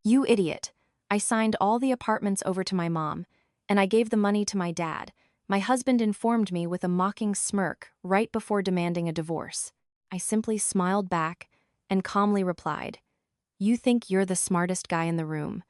You idiot. I signed all the apartments over to my mom, and I gave the money to my dad. My husband informed me with a mocking smirk right before demanding a divorce. I simply smiled back and calmly replied, "You think you're the smartest guy in the room,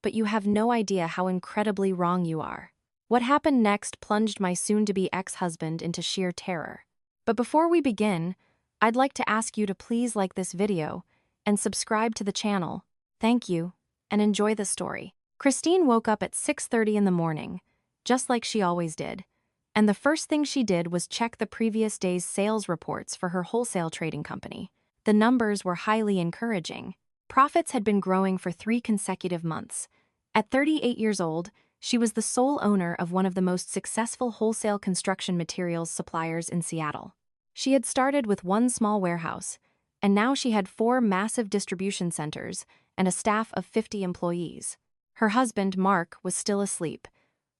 but you have no idea how incredibly wrong you are." What happened next plunged my soon-to-be ex-husband into sheer terror. But before we begin, I'd like to ask you to please like this video and subscribe to the channel. Thank you, and enjoy the story. Christine woke up at 6:30 in the morning, just like she always did, and the first thing she did was check the previous day's sales reports for her wholesale trading company. The numbers were highly encouraging. Profits had been growing for 3 consecutive months. At 38 years old, she was the sole owner of one of the most successful wholesale construction materials suppliers in Seattle. She had started with one small warehouse, and now she had 4 massive distribution centers and a staff of 50 employees. Her husband, Mark, was still asleep.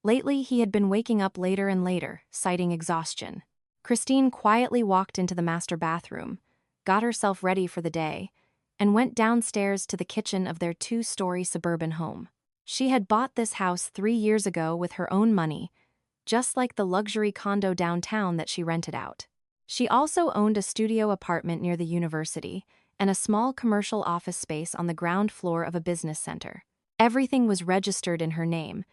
Lately, he had been waking up later and later, citing exhaustion. Christine quietly walked into the master bathroom, got herself ready for the day, and went downstairs to the kitchen of their 2-story suburban home. She had bought this house 3 years ago with her own money, just like the luxury condo downtown that she rented out. She also owned a studio apartment near the university and a small commercial office space on the ground floor of a business center. Everything was registered in her name.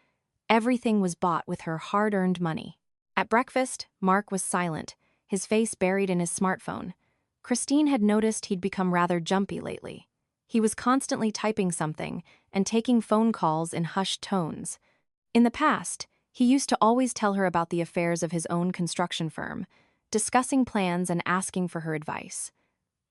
Everything was bought with her hard-earned money. At breakfast, Mark was silent, his face buried in his smartphone. Christine had noticed he'd become rather jumpy lately. He was constantly typing something and taking phone calls in hushed tones. In the past, he used to always tell her about the affairs of his own construction firm, discussing plans and asking for her advice.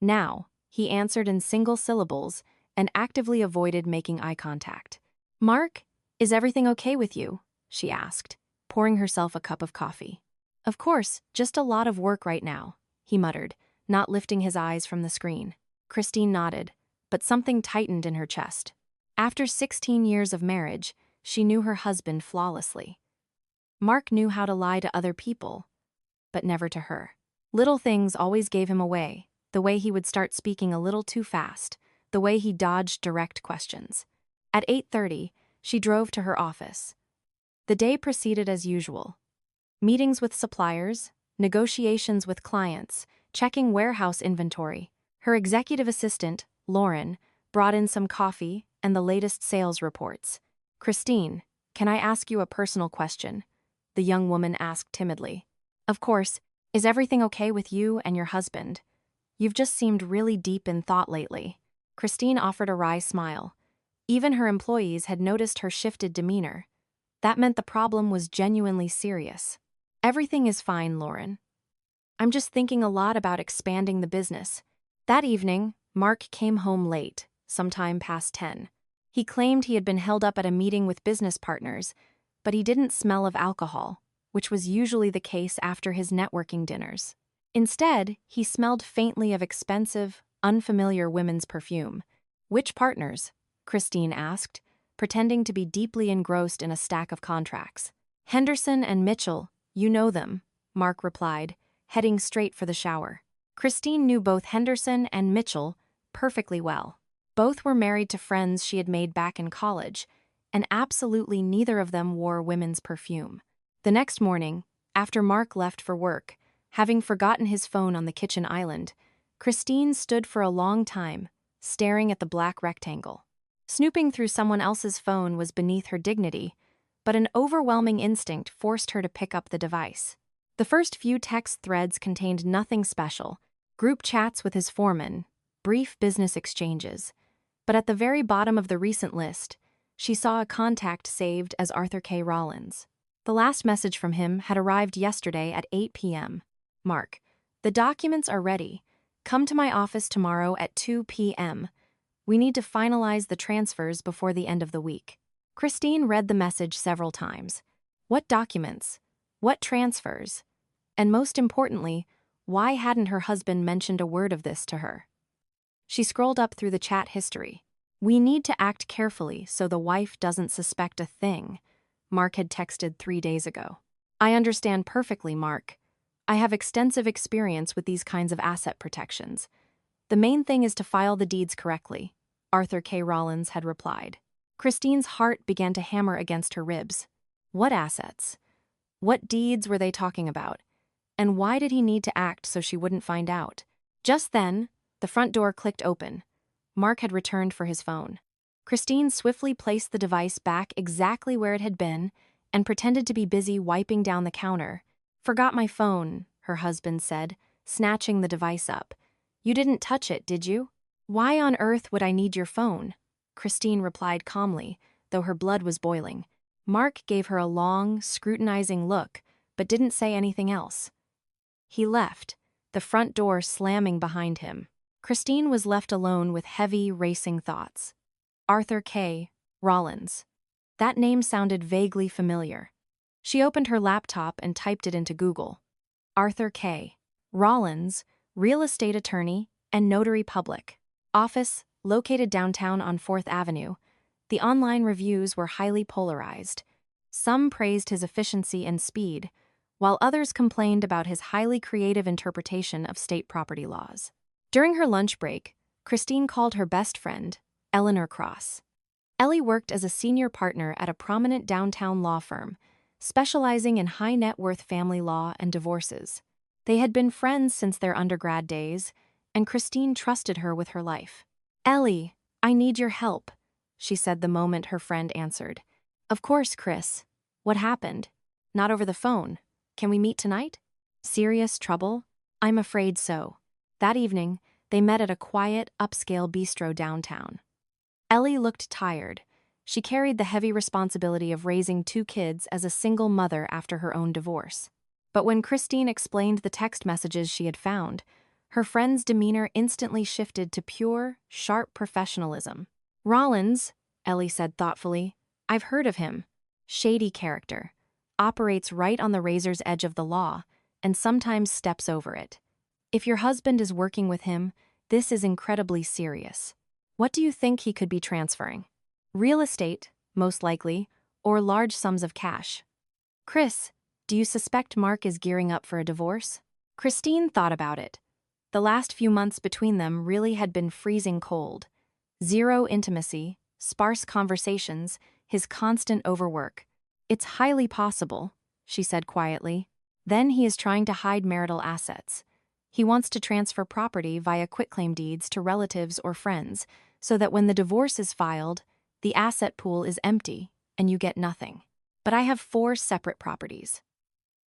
Now, he answered in single syllables and actively avoided making eye contact. "Mark, is everything okay with you?" she asked, pouring herself a cup of coffee. "Of course, just a lot of work right now," he muttered, not lifting his eyes from the screen. Christine nodded, but something tightened in her chest. After 16 years of marriage, she knew her husband flawlessly. Mark knew how to lie to other people, but never to her. Little things always gave him away, the way he would start speaking a little too fast, the way he dodged direct questions. At 8:30, she drove to her office. The day proceeded as usual. Meetings with suppliers, negotiations with clients, checking warehouse inventory. Her executive assistant, Lauren, brought in some coffee and the latest sales reports. "Christine, can I ask you a personal question?" the young woman asked timidly. "Of course. Is everything okay with you and your husband? You've just seemed really deep in thought lately." Christine offered a wry smile. Even her employees had noticed her shifted demeanor. That meant the problem was genuinely serious. "Everything is fine, Lauren. I'm just thinking a lot about expanding the business." That evening, Mark came home late, sometime past 10. He claimed he had been held up at a meeting with business partners, but he didn't smell of alcohol, which was usually the case after his networking dinners. Instead, he smelled faintly of expensive, unfamiliar women's perfume. "Which partners?" Christine asked, pretending to be deeply engrossed in a stack of contracts. "Henderson and Mitchell, you know them," Mark replied, heading straight for the shower. Christine knew both Henderson and Mitchell perfectly well. Both were married to friends she had made back in college, and absolutely neither of them wore women's perfume. The next morning, after Mark left for work, having forgotten his phone on the kitchen island, Christine stood for a long time, staring at the black rectangle. Snooping through someone else's phone was beneath her dignity, but an overwhelming instinct forced her to pick up the device. The first few text threads contained nothing special: group chats with his foreman, brief business exchanges. But at the very bottom of the recent list, she saw a contact saved as Arthur K. Rollins. The last message from him had arrived yesterday at 8 p.m. "Mark, the documents are ready. Come to my office tomorrow at 2 p.m. We need to finalize the transfers before the end of the week." Christine read the message several times. What documents? What transfers? And most importantly, why hadn't her husband mentioned a word of this to her? She scrolled up through the chat history. "We need to act carefully so the wife doesn't suspect a thing," Mark had texted 3 days ago. "I understand perfectly, Mark. I have extensive experience with these kinds of asset protections. The main thing is to file the deeds correctly. Arthur K. Rollins had replied. Christine's heart began to hammer against her ribs. What assets? What deeds were they talking about? And why did he need to act so she wouldn't find out? Just then, the front door clicked open. Mark had returned for his phone. Christine swiftly placed the device back exactly where it had been and pretended to be busy wiping down the counter. "Forgot my phone," her husband said, snatching the device up. "You didn't touch it, did you?" "Why on earth would I need your phone?" Christine replied calmly, though her blood was boiling. Mark gave her a long, scrutinizing look, but didn't say anything else. He left, the front door slamming behind him. Christine was left alone with heavy, racing thoughts. Arthur K. Rollins. That name sounded vaguely familiar. She opened her laptop and typed it into Google. Arthur K. Rollins, real estate attorney and notary public. Office, located downtown on 4th Avenue. The online reviews were highly polarized. Some praised his efficiency and speed, while others complained about his highly creative interpretation of state property laws. During her lunch break, Christine called her best friend, Eleanor Cross. Ellie worked as a senior partner at a prominent downtown law firm, specializing in high-net-worth family law and divorces. They had been friends since their undergrad days, and Christine trusted her with her life. "Ellie, I need your help," she said the moment her friend answered. "Of course, Chris. What happened? Not over the phone. Can we meet tonight?" "Serious trouble?" "I'm afraid so." That evening, they met at a quiet, upscale bistro downtown. Ellie looked tired. She carried the heavy responsibility of raising 2 kids as a single mother after her own divorce. But when Christine explained the text messages she had found, her friend's demeanor instantly shifted to pure, sharp professionalism. "Rollins," Ellie said thoughtfully, "I've heard of him. Shady character. Operates right on the razor's edge of the law, and sometimes steps over it. If your husband is working with him, this is incredibly serious. What do you think he could be transferring? Real estate, most likely, or large sums of cash. Chris, do you suspect Mark is gearing up for a divorce?" Christine thought about it. The last few months between them really had been freezing cold. Zero intimacy, sparse conversations, his constant overwork. "It's highly possible," she said quietly. "Then he is trying to hide marital assets. He wants to transfer property via quitclaim deeds to relatives or friends, so that when the divorce is filed, the asset pool is empty and you get nothing. But I have 4 separate properties.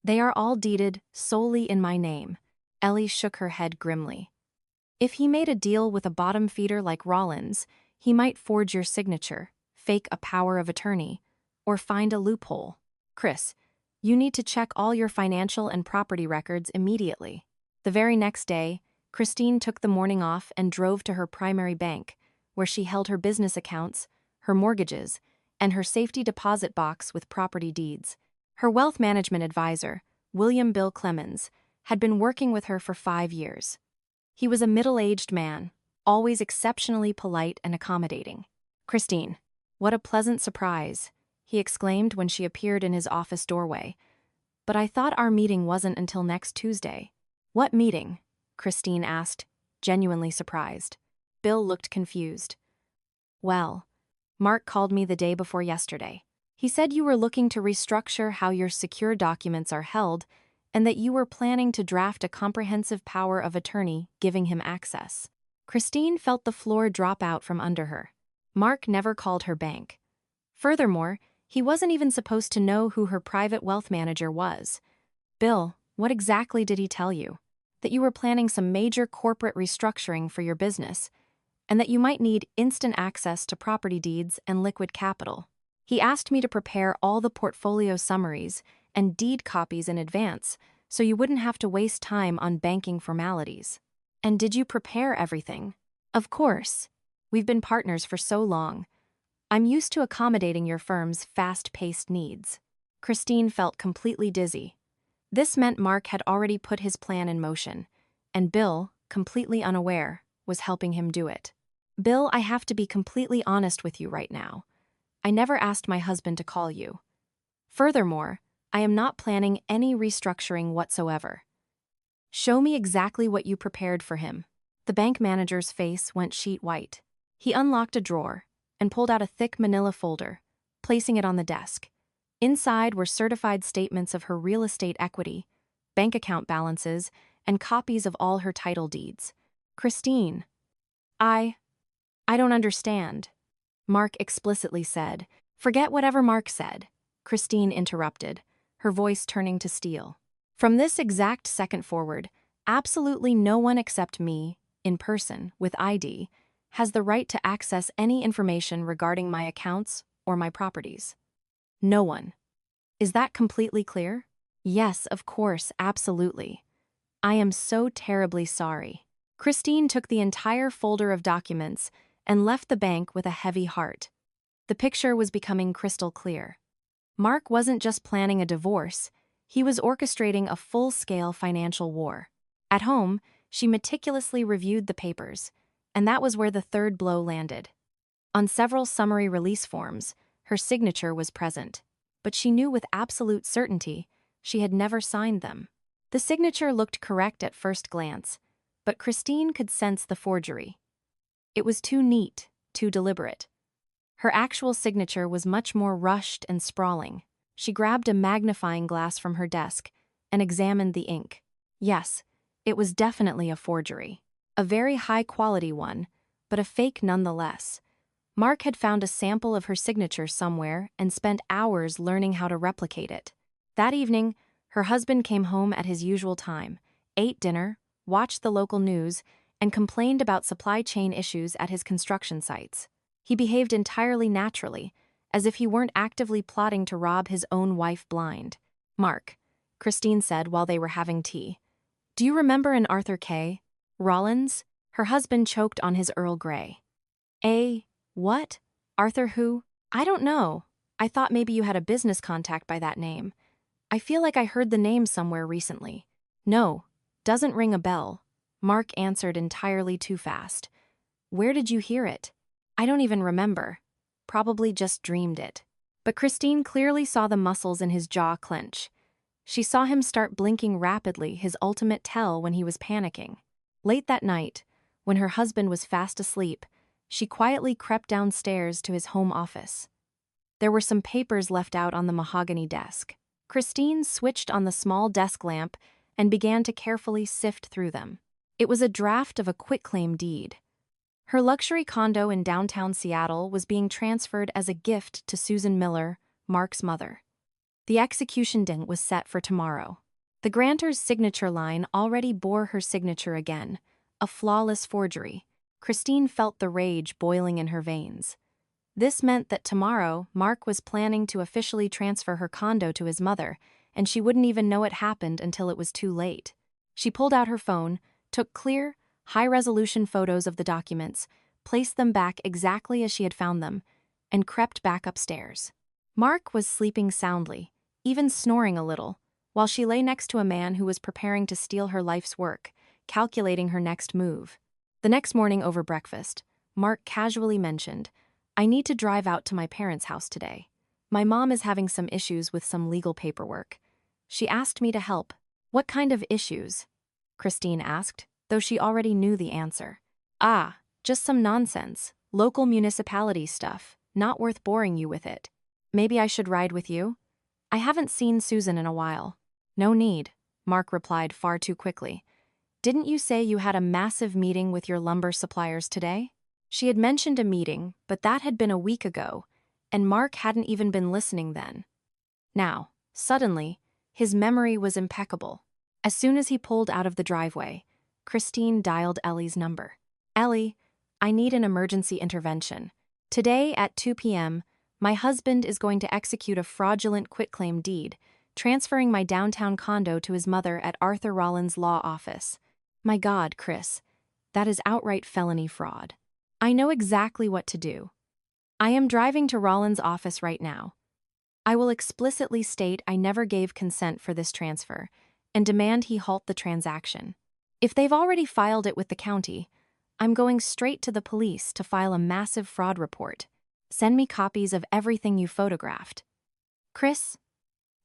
They are all deeded solely in my name." Ellie shook her head grimly. "If he made a deal with a bottom feeder like Rollins, he might forge your signature, fake a power of attorney, or find a loophole. Chris, you need to check all your financial and property records immediately." The very next day, Christine took the morning off and drove to her primary bank, where she held her business accounts, her mortgages, and her safety deposit box with property deeds. Her wealth management advisor, William Bill Clemens, had been working with her for 5 years. He was a middle-aged man, always exceptionally polite and accommodating. "Christine, what a pleasant surprise," he exclaimed when she appeared in his office doorway. "But I thought our meeting wasn't until next Tuesday." "What meeting?" Christine asked, genuinely surprised. Bill looked confused. "Well, Mark called me the day before yesterday. He said you were looking to restructure how your secure documents are held and that you were planning to draft a comprehensive power of attorney giving him access." Christine felt the floor drop out from under her. Mark never called her bank. Furthermore, he wasn't even supposed to know who her private wealth manager was. "Bill, what exactly did he tell you?" "That you were planning some major corporate restructuring for your business, and that you might need instant access to property deeds and liquid capital. He asked me to prepare all the portfolio summaries and deed copies in advance, so you wouldn't have to waste time on banking formalities." "And did you prepare everything?" "Of course. We've been partners for so long. I'm used to accommodating your firm's fast-paced needs." Christine felt completely dizzy. This meant Mark had already put his plan in motion, and Bill, completely unaware, was helping him do it. "Bill, I have to be completely honest with you right now. I never asked my husband to call you. Furthermore, I am not planning any restructuring whatsoever. Show me exactly what you prepared for him." The bank manager's face went sheet white. He unlocked a drawer and pulled out a thick manila folder, placing it on the desk. Inside were certified statements of her real estate equity, bank account balances, and copies of all her title deeds. Christine, I don't understand, Mark explicitly said. Forget whatever Mark said, Christine interrupted, her voice turning to steel. From this exact second forward, absolutely no one except me, in person, with ID, has the right to access any information regarding my accounts or my properties. No one. Is that completely clear? Yes, of course, absolutely. I am so terribly sorry. Christine took the entire folder of documents and left the bank with a heavy heart. The picture was becoming crystal clear. Mark wasn't just planning a divorce, he was orchestrating a full-scale financial war. At home, she meticulously reviewed the papers, and that was where the third blow landed. On several summary release forms, her signature was present, but she knew with absolute certainty she had never signed them. The signature looked correct at first glance, but Christine could sense the forgery. It was too neat, too deliberate. Her actual signature was much more rushed and sprawling. She grabbed a magnifying glass from her desk and examined the ink. Yes, it was definitely a forgery. A very high-quality one, but a fake nonetheless. Mark had found a sample of her signature somewhere and spent hours learning how to replicate it. That evening, her husband came home at his usual time, ate dinner, watched the local news, and complained about supply chain issues at his construction sites. He behaved entirely naturally, as if he weren't actively plotting to rob his own wife blind. Mark, Christine said while they were having tea. Do you remember an Arthur K. Rollins? Her husband choked on his Earl Grey. What? Arthur who? I don't know. I thought maybe you had a business contact by that name. I feel like I heard the name somewhere recently. No, doesn't ring a bell. Mark answered entirely too fast. Where did you hear it? I don't even remember. Probably just dreamed it. But Christine clearly saw the muscles in his jaw clench. She saw him start blinking rapidly, his ultimate tell when he was panicking. Late that night, when her husband was fast asleep, she quietly crept downstairs to his home office. There were some papers left out on the mahogany desk. Christine switched on the small desk lamp and began to carefully sift through them. It was a draft of a quitclaim deed. Her luxury condo in downtown Seattle was being transferred as a gift to Susan Miller, Mark's mother. The execution date was set for tomorrow. The grantor's signature line already bore her signature again, a flawless forgery. Christine felt the rage boiling in her veins. This meant that tomorrow, Mark was planning to officially transfer her condo to his mother, and she wouldn't even know it happened until it was too late. She pulled out her phone, took clear, high-resolution photos of the documents, placed them back exactly as she had found them, and crept back upstairs. Mark was sleeping soundly, even snoring a little, while she lay next to a man who was preparing to steal her life's work, calculating her next move. The next morning over breakfast, Mark casually mentioned, I need to drive out to my parents' house today. My mom is having some issues with some legal paperwork. She asked me to help. What kind of issues? Christine asked, though she already knew the answer. Just some nonsense, local municipality stuff, not worth boring you with it. Maybe I should ride with you? I haven't seen Susan in a while. No need, Mark replied far too quickly. Didn't you say you had a massive meeting with your lumber suppliers today? She had mentioned a meeting, but that had been a week ago, and Mark hadn't even been listening then. Now, suddenly, his memory was impeccable. As soon as he pulled out of the driveway, Christine dialed Ellie's number. Ellie, I need an emergency intervention. Today at 2 p.m., my husband is going to execute a fraudulent quitclaim deed, transferring my downtown condo to his mother at Arthur Rollins' law office. My God, Chris, that is outright felony fraud. I know exactly what to do. I am driving to Rollins' office right now. I will explicitly state I never gave consent for this transfer and demand he halt the transaction. If they've already filed it with the county, I'm going straight to the police to file a massive fraud report. Send me copies of everything you photographed. Chris,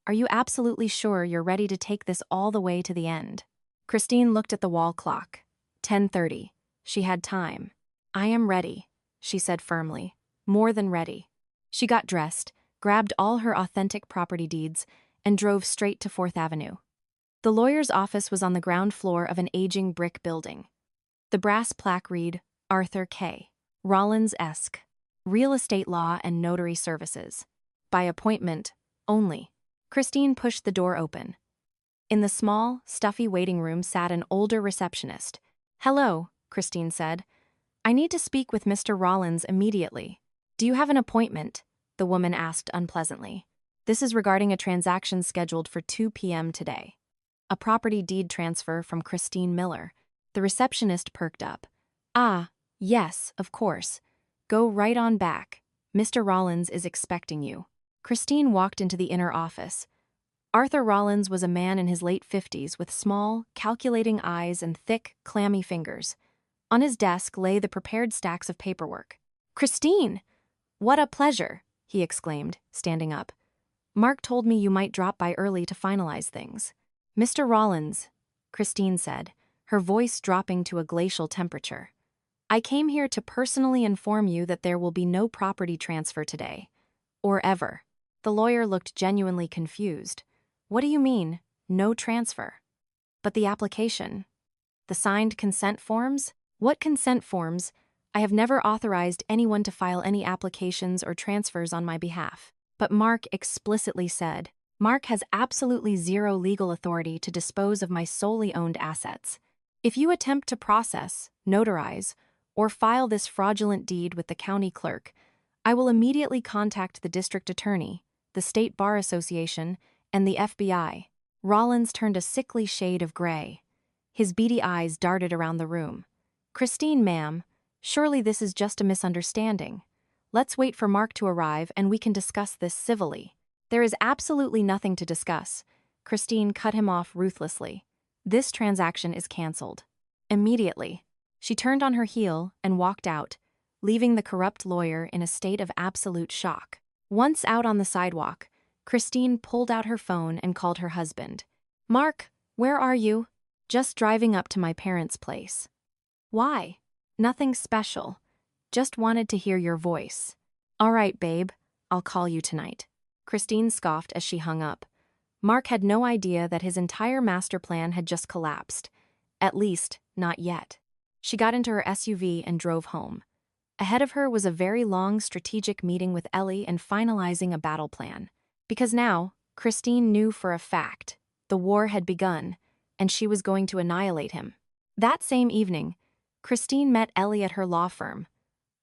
are you absolutely sure you're ready to take this all the way to the end? Christine looked at the wall clock. 10:30. She had time. I am ready. she said firmly. More than ready. She got dressed, grabbed all her authentic property deeds, and drove straight to 4th Avenue. The lawyer's office was on the ground floor of an aging brick building. The brass plaque read, Arthur K. Rollins-esque. Real estate law and notary services. By appointment, only. Christine pushed the door open. In the small, stuffy waiting room sat an older receptionist. Hello, Christine said. I need to speak with Mr. Rollins immediately. Do you have an appointment? The woman asked unpleasantly. This is regarding a transaction scheduled for 2 p.m. today. A property deed transfer from Christine Miller. The receptionist perked up. Ah, yes, of course. Go right on back. Mr. Rollins is expecting you. Christine walked into the inner office. Arthur Rollins was a man in his late 50s with small, calculating eyes and thick, clammy fingers. On his desk lay the prepared stacks of paperwork. Christine! What a pleasure, he exclaimed, standing up. Mark told me you might drop by early to finalize things. Mr. Rollins, Christine said, her voice dropping to a glacial temperature. I came here to personally inform you that there will be no property transfer today. Or ever. The lawyer looked genuinely confused. What do you mean, no transfer? But the application? The signed consent forms? What consent forms? I have never authorized anyone to file any applications or transfers on my behalf. But Mark explicitly said, Mark has absolutely zero legal authority to dispose of my solely owned assets. If you attempt to process, notarize, or file this fraudulent deed with the county clerk, I will immediately contact the district attorney, the State Bar Association, and the FBI. Rollins turned a sickly shade of gray. His beady eyes darted around the room. Christine, ma'am, surely this is just a misunderstanding. Let's wait for Mark to arrive and we can discuss this civilly. There is absolutely nothing to discuss. Christine cut him off ruthlessly. This transaction is canceled. Immediately. She turned on her heel and walked out, leaving the corrupt lawyer in a state of absolute shock. Once out on the sidewalk, Christine pulled out her phone and called her husband. Mark, where are you? Just driving up to my parents' place. Why? Nothing special. Just wanted to hear your voice. All right, babe, I'll call you tonight. Christine scoffed as she hung up. Mark had no idea that his entire master plan had just collapsed. At least, not yet. She got into her SUV and drove home. Ahead of her was a very long strategic meeting with Ellie and finalizing a battle plan. Because now, Christine knew for a fact, the war had begun, and she was going to annihilate him. That same evening, Christine met Ellie at her law firm.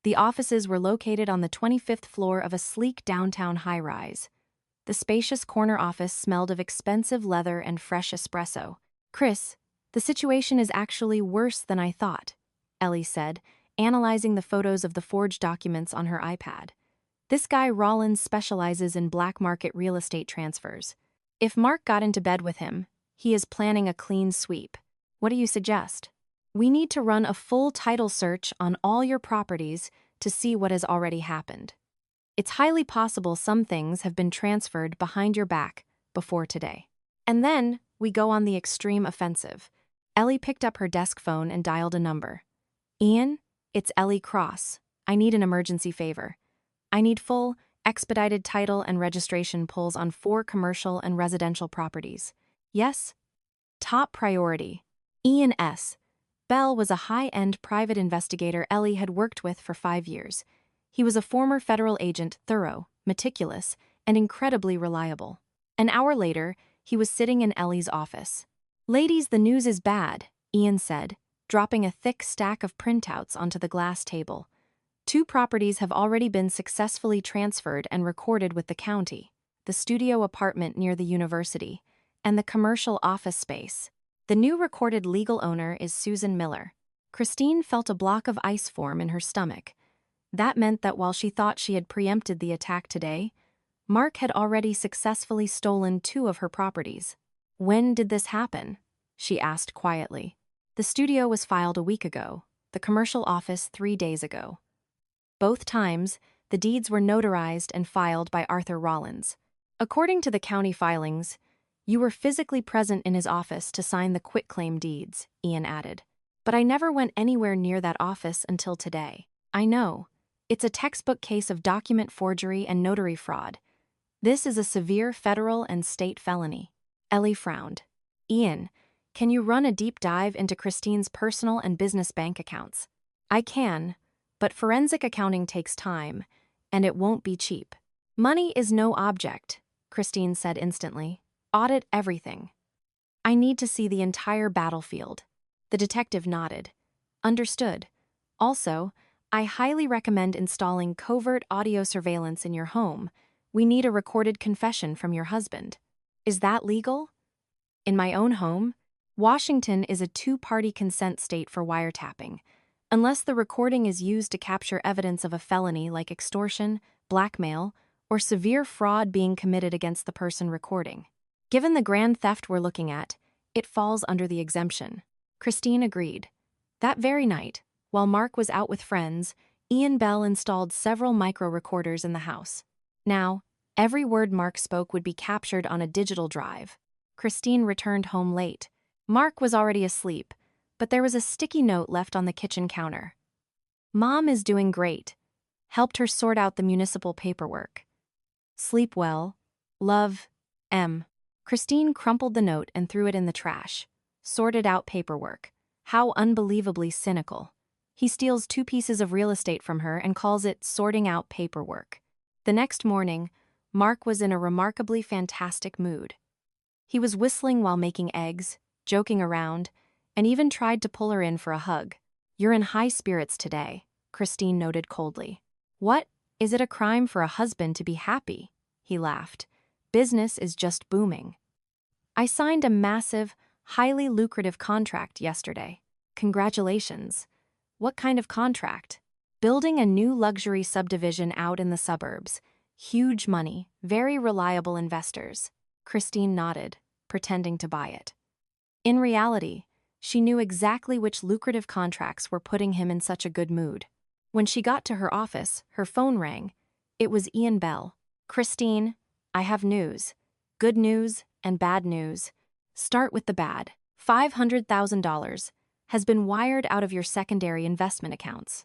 The offices were located on the 25th floor of a sleek downtown high-rise. The spacious corner office smelled of expensive leather and fresh espresso. Chris, the situation is actually worse than I thought, Ellie said, analyzing the photos of the forged documents on her iPad. This guy Rollins specializes in black market real estate transfers. If Mark got into bed with him, he is planning a clean sweep. What do you suggest? We need to run a full title search on all your properties to see what has already happened. It's highly possible some things have been transferred behind your back before today. And then we go on the extreme offensive. Ellie picked up her desk phone and dialed a number. Ian, it's Ellie Cross. I need an emergency favor. I need full, expedited title and registration pulls on 4 commercial and residential properties. Yes? Top priority. Ian S. Bell was a high-end private investigator Ellie had worked with for 5 years. He was a former federal agent, thorough, meticulous, and incredibly reliable. An hour later, he was sitting in Ellie's office. Ladies, the news is bad, Ian said, dropping a thick stack of printouts onto the glass table. 2 properties have already been successfully transferred and recorded with the county: the studio apartment near the university and the commercial office space. The new recorded legal owner is Susan Miller. Christine felt a block of ice form in her stomach. That meant that while she thought she had preempted the attack today, Mark had already successfully stolen 2 of her properties. When did this happen? She asked quietly. The studio was filed a week ago, the commercial office 3 days ago. Both times, the deeds were notarized and filed by Arthur Rollins. According to the county filings, you were physically present in his office to sign the quitclaim deeds, Ian added. But I never went anywhere near that office until today. I know, It's a textbook case of document forgery and notary fraud. This is a severe federal and state felony. Ellie frowned. Ian, can you run a deep dive into Christine's personal and business bank accounts? I can, but forensic accounting takes time, and it won't be cheap. Money is no object, Christine said instantly. Audit everything. I need to see the entire battlefield. The detective nodded. Understood. Also, I highly recommend installing covert audio surveillance in your home. We need a recorded confession from your husband. Is that legal? In my own home, Washington is a two-party consent state for wiretapping, unless the recording is used to capture evidence of a felony like extortion, blackmail, or severe fraud being committed against the person recording. Given the grand theft we're looking at, it falls under the exemption. Christine agreed. That very night, while Mark was out with friends, Ian Bell installed several micro-recorders in the house. Now, every word Mark spoke would be captured on a digital drive. Christine returned home late. Mark was already asleep, but there was a sticky note left on the kitchen counter. Mom is doing great. Helped her sort out the municipal paperwork. Sleep well. Love, M. Christine crumpled the note and threw it in the trash. Sorted out paperwork. How unbelievably cynical. He steals 2 pieces of real estate from her and calls it sorting out paperwork. The next morning, Mark was in a remarkably fantastic mood. He was whistling while making eggs, joking around, and even tried to pull her in for a hug. You're in high spirits today, Christine noted coldly. What? Is it a crime for a husband to be happy? He laughed. Business is just booming. I signed a massive, highly lucrative contract yesterday. Congratulations. What kind of contract? Building a new luxury subdivision out in the suburbs. Huge money, very reliable investors. Christine nodded, pretending to buy it. In reality, she knew exactly which lucrative contracts were putting him in such a good mood. When she got to her office, her phone rang. It was Ian Bell. Christine, I have news. Good news and bad news. Start with the bad. $500,000 has been wired out of your secondary investment accounts.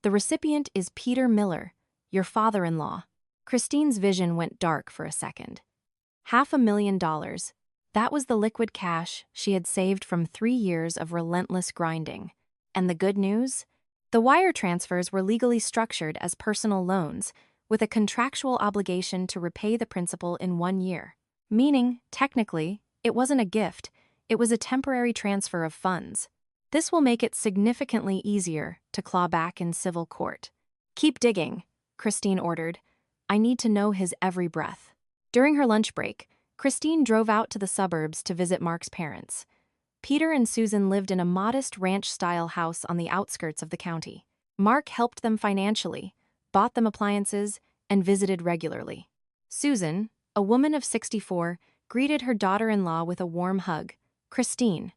The recipient is Peter Miller, your father-in-law. Christine's vision went dark for a second. $500,000. That was the liquid cash she had saved from 3 years of relentless grinding. And the good news? The wire transfers were legally structured as personal loans, with a contractual obligation to repay the principal in 1 year. Meaning, technically, it wasn't a gift, it was a temporary transfer of funds. This will make it significantly easier to claw back in civil court. Keep digging, Christine ordered. I need to know his every breath. During her lunch break, Christine drove out to the suburbs to visit Mark's parents. Peter and Susan lived in a modest ranch-style house on the outskirts of the county. Mark helped them financially, bought them appliances, and visited regularly. Susan, a woman of 64, greeted her daughter-in-law with a warm hug. Christine,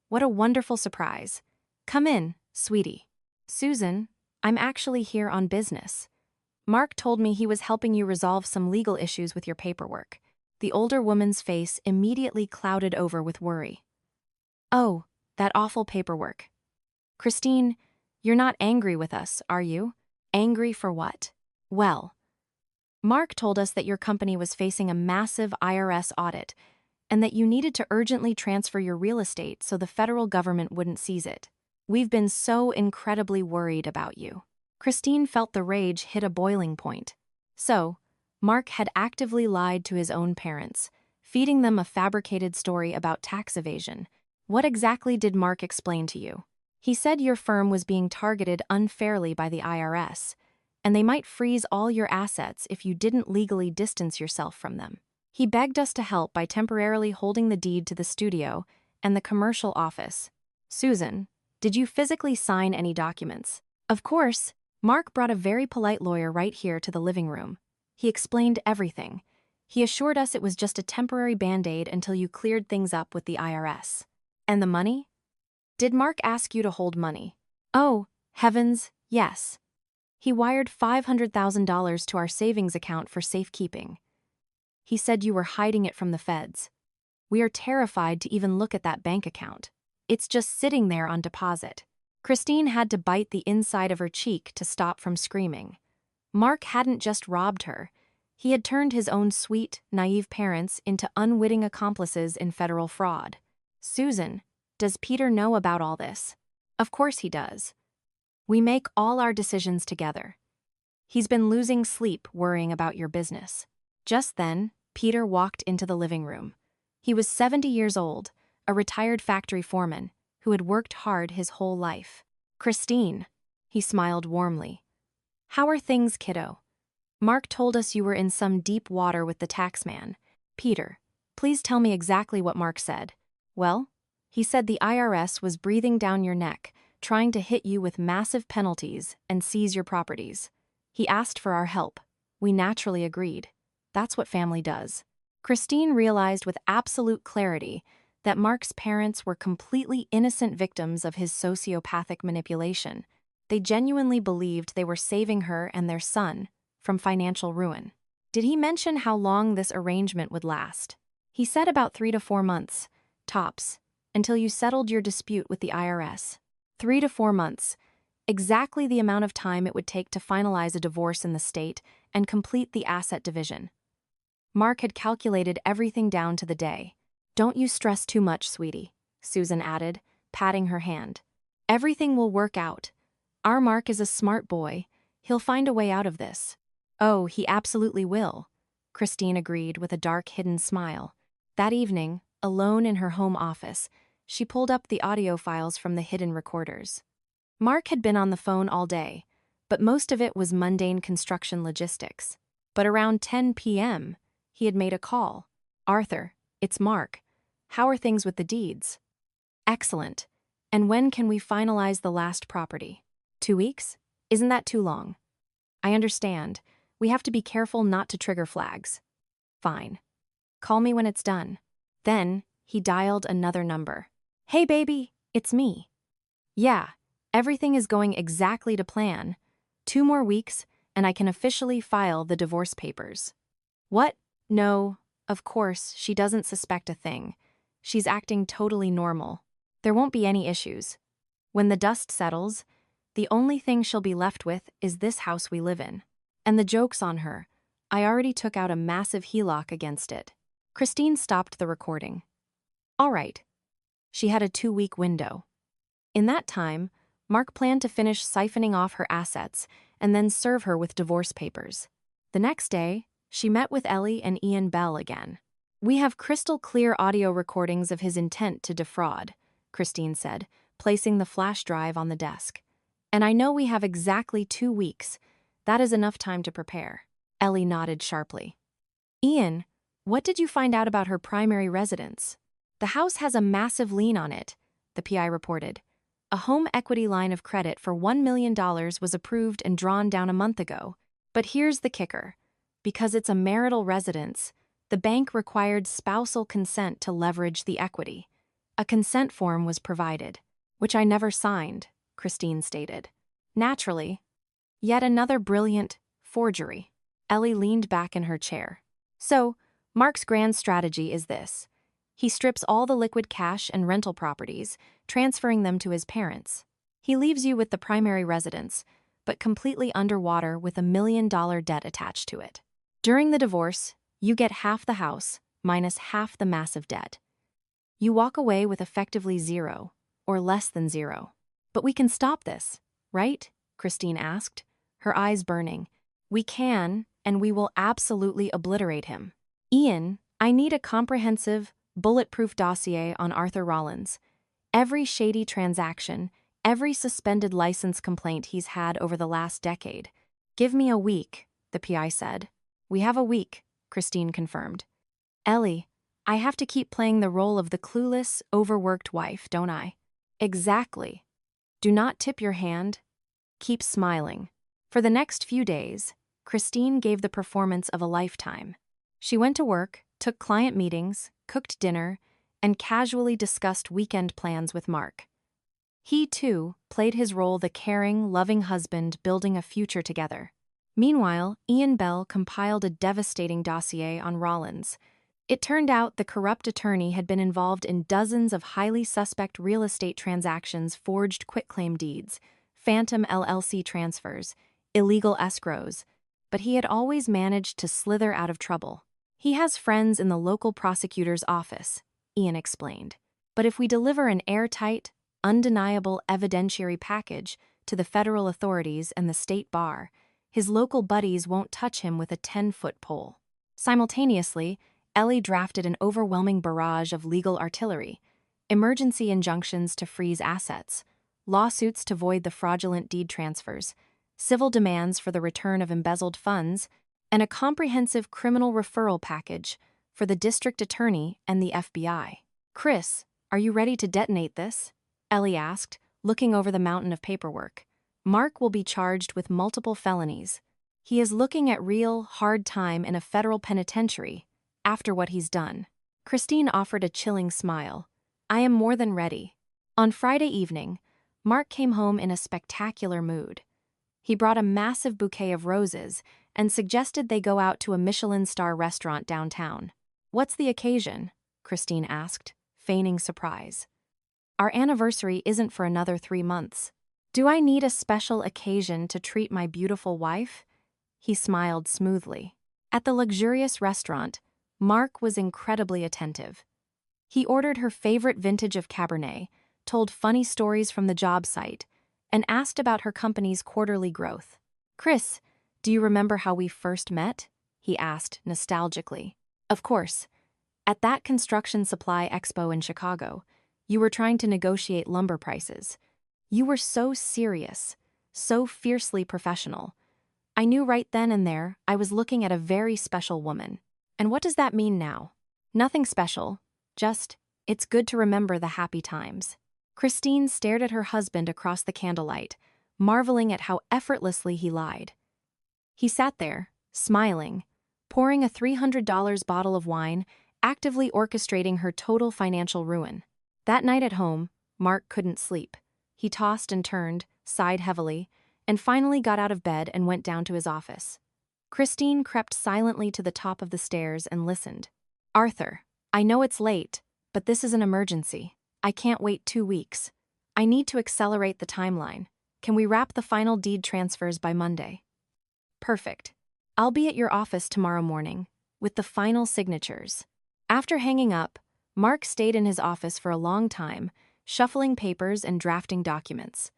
what a wonderful surprise. Come in, sweetie. Susan, I'm actually here on business. Mark told me he was helping you resolve some legal issues with your paperwork. The older woman's face immediately clouded over with worry. Oh, that awful paperwork. Christine, you're not angry with us, are you? Angry for what? Well, Mark told us that your company was facing a massive IRS audit and that you needed to urgently transfer your real estate so the federal government wouldn't seize it. We've been so incredibly worried about you. Christine felt the rage hit a boiling point. So, Mark had actively lied to his own parents, feeding them a fabricated story about tax evasion. What exactly did Mark explain to you? He said your firm was being targeted unfairly by the IRS, and they might freeze all your assets if you didn't legally distance yourself from them. He begged us to help by temporarily holding the deed to the studio and the commercial office. Susan, did you physically sign any documents? Of course. Mark brought a very polite lawyer right here to the living room. He explained everything. He assured us it was just a temporary band-aid until you cleared things up with the IRS. And the money? Did Mark ask you to hold money? Oh, heavens, yes. He wired $500,000 to our savings account for safekeeping. He said you were hiding it from the feds. We are terrified to even look at that bank account. It's just sitting there on deposit. Christine had to bite the inside of her cheek to stop from screaming. Mark hadn't just robbed her. He had turned his own sweet, naive parents into unwitting accomplices in federal fraud. Susan, does Peter know about all this? Of course he does. We make all our decisions together. He's been losing sleep worrying about your business. Just then, Peter walked into the living room. He was 70 years old, a retired factory foreman who had worked hard his whole life. Christine, he smiled warmly. How are things, kiddo? Mark told us you were in some deep water with the taxman. Peter, please tell me exactly what Mark said. Well, he said the IRS was breathing down your neck, trying to hit you with massive penalties and seize your properties. He asked for our help. We naturally agreed. That's what family does. Christine realized with absolute clarity that Mark's parents were completely innocent victims of his sociopathic manipulation. They genuinely believed they were saving her and their son from financial ruin. Did he mention how long this arrangement would last? He said about 3 to 4 months, tops, until you settled your dispute with the IRS. 3 to 4 months, exactly the amount of time it would take to finalize a divorce in the state and complete the asset division. Mark had calculated everything down to the day. Don't you stress too much, sweetie, Susan added, patting her hand. Everything will work out. Our Mark is a smart boy. He'll find a way out of this. Oh, he absolutely will, Christine agreed with a dark, hidden smile. That evening, alone in her home office, she pulled up the audio files from the hidden recorders. Mark had been on the phone all day, but most of it was mundane construction logistics. But around 10 p.m., he had made a call. Arthur, it's Mark. How are things with the deeds? Excellent. And when can we finalize the last property? 2 weeks? Isn't that too long? I understand. We have to be careful not to trigger flags. Fine. Call me when it's done. Then, he dialed another number. Hey baby, it's me. Yeah, everything is going exactly to plan. 2 more weeks, and I can officially file the divorce papers. What? No, of course, she doesn't suspect a thing. She's acting totally normal. There won't be any issues. When the dust settles, the only thing she'll be left with is this house we live in. And the joke's on her. I already took out a massive HELOC against it. Christine stopped the recording. All right. She had a 2-week window. In that time, Mark planned to finish siphoning off her assets and then serve her with divorce papers. The next day, she met with Ellie and Ian Bell again. We have crystal clear audio recordings of his intent to defraud, Christine said, placing the flash drive on the desk. And I know we have exactly 2 weeks. That is enough time to prepare. Ellie nodded sharply. Ian, what did you find out about her primary residence? The house has a massive lien on it, the PI reported. A home equity line of credit for $1 million was approved and drawn down a month ago. But here's the kicker. Because it's a marital residence, the bank required spousal consent to leverage the equity. A consent form was provided, which I never signed, Christine stated. Naturally. Yet another brilliant forgery. Ellie leaned back in her chair. So, Mark's grand strategy is this. He strips all the liquid cash and rental properties, transferring them to his parents. He leaves you with the primary residence, but completely underwater with $1 million debt attached to it. During the divorce, you get half the house, minus half the massive debt. You walk away with effectively zero, or less than zero. But we can stop this, right? Christine asked, her eyes burning. We can, and we will absolutely obliterate him. Ian, I need a comprehensive, bulletproof dossier on Arthur Rollins. Every shady transaction, every suspended license complaint he's had over the last decade. Give me a week, the PI said. We have a week, Christine confirmed. Ellie, I have to keep playing the role of the clueless, overworked wife, don't I? Exactly. Do not tip your hand. Keep smiling. For the next few days, Christine gave the performance of a lifetime. She went to work, took client meetings, cooked dinner, and casually discussed weekend plans with Mark. He, too, played his role the caring, loving husband building a future together. Meanwhile, Ian Bell compiled a devastating dossier on Rollins. It turned out the corrupt attorney had been involved in dozens of highly suspect real estate transactions, forged quitclaim deeds, phantom LLC transfers, illegal escrows, but he had always managed to slither out of trouble. He has friends in the local prosecutor's office, Ian explained. But if we deliver an airtight, undeniable evidentiary package to the federal authorities and the state bar, his local buddies won't touch him with a 10-foot pole. Simultaneously, Ellie drafted an overwhelming barrage of legal artillery: emergency injunctions to freeze assets, lawsuits to void the fraudulent deed transfers, civil demands for the return of embezzled funds, and a comprehensive criminal referral package for the district attorney and the FBI. "Chris, are you ready to detonate this?" Ellie asked, looking over the mountain of paperwork. "Mark will be charged with multiple felonies. He is looking at real, hard time in a federal penitentiary after what he's done." Christine offered a chilling smile. "I am more than ready." On Friday evening, Mark came home in a spectacular mood. He brought a massive bouquet of roses and suggested they go out to a Michelin-star restaurant downtown. "What's the occasion?" Christine asked, feigning surprise. "Our anniversary isn't for another 3 months. Do I need a special occasion to treat my beautiful wife?" He smiled smoothly. At the luxurious restaurant, Mark was incredibly attentive. He ordered her favorite vintage of Cabernet, told funny stories from the job site, and asked about her company's quarterly growth. "Chris, do you remember how we first met?" he asked nostalgically. "Of course. At that construction supply expo in Chicago, you were trying to negotiate lumber prices. You were so serious, so fiercely professional. I knew right then and there I was looking at a very special woman." "And what does that mean now?" "Nothing special. Just, it's good to remember the happy times." Christine stared at her husband across the candlelight, marveling at how effortlessly he lied. He sat there, smiling, pouring a $300 bottle of wine, actively orchestrating her total financial ruin. That night at home, Mark couldn't sleep. He tossed and turned, sighed heavily, and finally got out of bed and went down to his office. Christine crept silently to the top of the stairs and listened. "Arthur, I know it's late, but this is an emergency. I can't wait 2 weeks. I need to accelerate the timeline. Can we wrap the final deed transfers by Monday?" "Perfect. I'll be at your office tomorrow morning, with the final signatures." After hanging up, Mark stayed in his office for a long time, shuffling papers and drafting documents.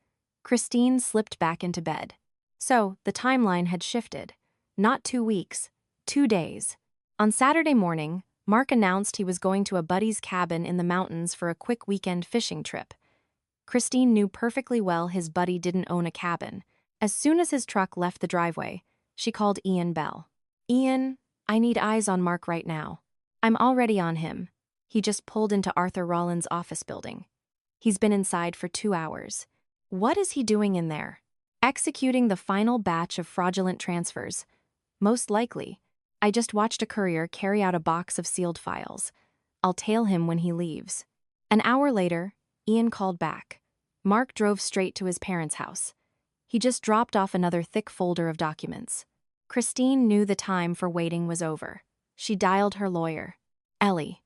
Christine slipped back into bed. So, the timeline had shifted. Not 2 weeks, 2 days. On Saturday morning, Mark announced he was going to a buddy's cabin in the mountains for a quick weekend fishing trip. Christine knew perfectly well his buddy didn't own a cabin. As soon as his truck left the driveway, she called Ian Bell. "Ian, I need eyes on Mark right now." "I'm already on him. He just pulled into Arthur Rollins' office building. He's been inside for 2 hours. What is he doing in there?" "Executing the final batch of fraudulent transfers. Most likely. I just watched a courier carry out a box of sealed files. I'll tail him when he leaves." An hour later, Ian called back. Mark drove straight to his parents' house. He just dropped off another thick folder of documents. Christine knew the time for waiting was over. She dialed her lawyer. "Ellie,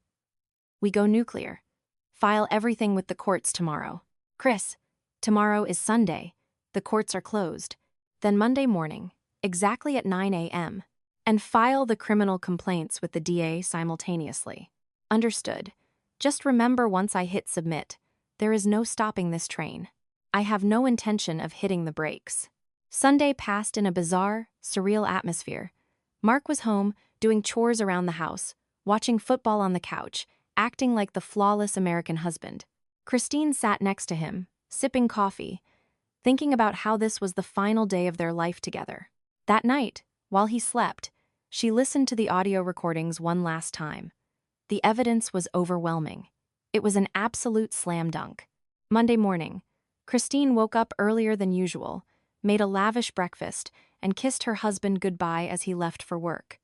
we go nuclear. File everything with the courts tomorrow." "Chris, tomorrow is Sunday. The courts are closed. Then Monday morning, exactly at 9 a.m., and file the criminal complaints with the DA simultaneously." "Understood. Just remember, once I hit submit, there is no stopping this train. I have no intention of hitting the brakes." Sunday passed in a bizarre, surreal atmosphere. Mark was home, doing chores around the house, watching football on the couch, acting like the flawless American husband. Christine sat next to him, sipping coffee, thinking about how this was the final day of their life together. That night, while he slept, she listened to the audio recordings one last time. The evidence was overwhelming. It was an absolute slam dunk. Monday morning, Christine woke up earlier than usual, made a lavish breakfast, and kissed her husband goodbye as he left for work.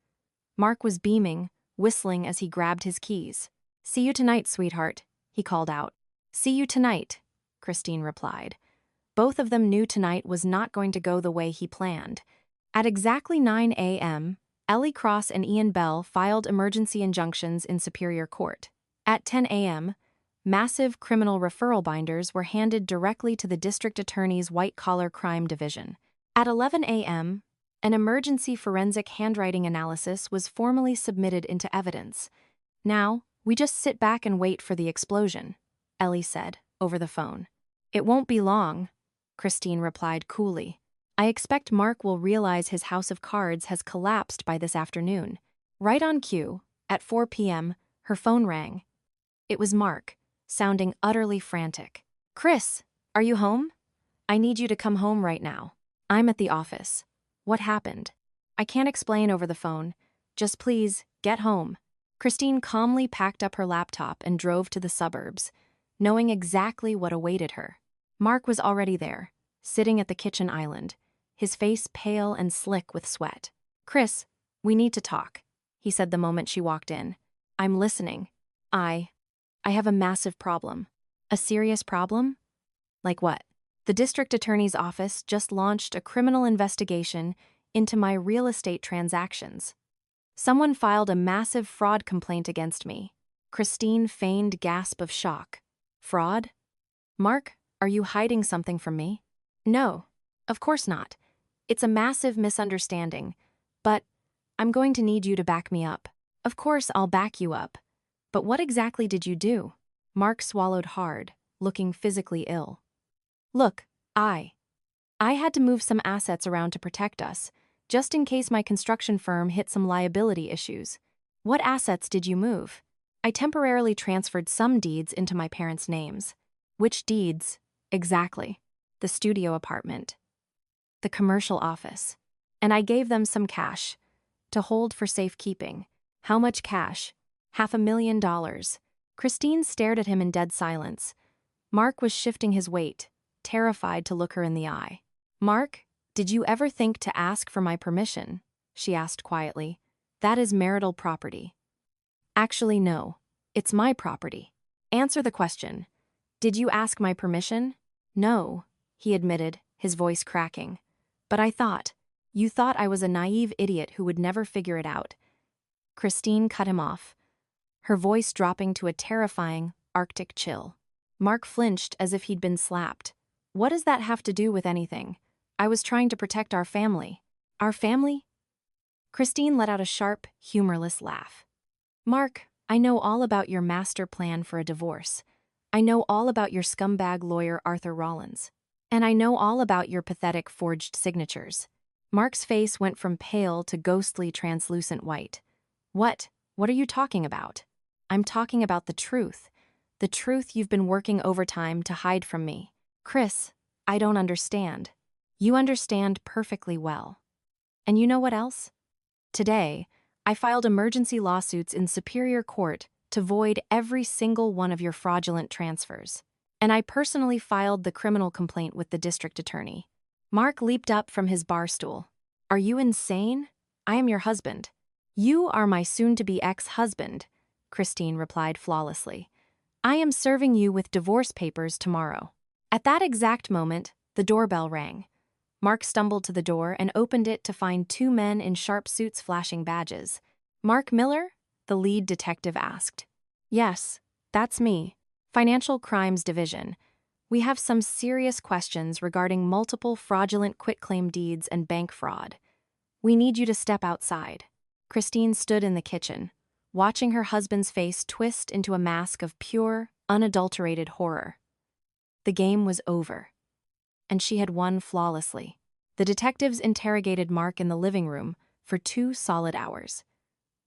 Mark was beaming, whistling as he grabbed his keys. "See you tonight, sweetheart," he called out. "See you tonight," Christine replied. Both of them knew tonight was not going to go the way he planned. At exactly 9 a.m., Ellie Cross and Ian Bell filed emergency injunctions in Superior Court. At 10 a.m., massive criminal referral binders were handed directly to the district attorney's white-collar crime division. At 11 a.m., an emergency forensic handwriting analysis was formally submitted into evidence. Now, we just sit back and wait for the explosion, Ellie said, over the phone. It won't be long, Christine replied coolly. I expect Mark will realize his house of cards has collapsed by this afternoon. Right on cue, at 4 p.m., her phone rang. It was Mark, sounding utterly frantic. Chris, are you home? I need you to come home right now. I'm at the office. What happened? I can't explain over the phone. Just please, get home. Christine calmly packed up her laptop and drove to the suburbs, knowing exactly what awaited her. Mark was already there, sitting at the kitchen island, his face pale and slick with sweat. Chris, we need to talk, he said the moment she walked in. I'm listening. I have a massive problem. A serious problem? Like what? The district attorney's office just launched a criminal investigation into my real estate transactions. Someone filed a massive fraud complaint against me. Christine feigned gasp of shock. Fraud? Mark, are you hiding something from me? No, of course not. It's a massive misunderstanding, but I'm going to need you to back me up. Of course, I'll back you up. But what exactly did you do? Mark swallowed hard, looking physically ill. Look, I had to move some assets around to protect us, just in case my construction firm hit some liability issues. What assets did you move? I temporarily transferred some deeds into my parents' names. Which deeds? Exactly. The studio apartment. The commercial office. And I gave them some cash to hold for safekeeping. How much cash? $500,000. Christine stared at him in dead silence. Mark was shifting his weight, terrified to look her in the eye. Mark, did you ever think to ask for my permission? She asked quietly. That is marital property. Actually, no. It's my property. Answer the question. Did you ask my permission? No, he admitted, his voice cracking. But you thought I was a naive idiot who would never figure it out. Christine cut him off, her voice dropping to a terrifying, Arctic chill. Mark flinched as if he'd been slapped. What does that have to do with anything? I was trying to protect our family. Our family? Christine let out a sharp, humorless laugh. Mark, I know all about your master plan for a divorce. I know all about your scumbag lawyer Arthur Rollins. And I know all about your pathetic forged signatures. Mark's face went from pale to ghostly translucent white. What are you talking about? I'm talking about the truth you've been working overtime to hide from me. Chris, I don't understand. You understand perfectly well. And you know what else? Today, I filed emergency lawsuits in Superior Court to void every single one of your fraudulent transfers. And I personally filed the criminal complaint with the district attorney. Mark leaped up from his bar stool. Are you insane? I am your husband. You are my soon-to-be ex-husband, Christine replied flawlessly. I am serving you with divorce papers tomorrow. At that exact moment, the doorbell rang. Mark stumbled to the door and opened it to find two men in sharp suits flashing badges. Mark Miller? The lead detective asked. Yes, that's me. Financial Crimes Division. We have some serious questions regarding multiple fraudulent quitclaim deeds and bank fraud. We need you to step outside. Christine stood in the kitchen, watching her husband's face twist into a mask of pure, unadulterated horror. The game was over, and she had won flawlessly. The detectives interrogated Mark in the living room for 2 solid hours.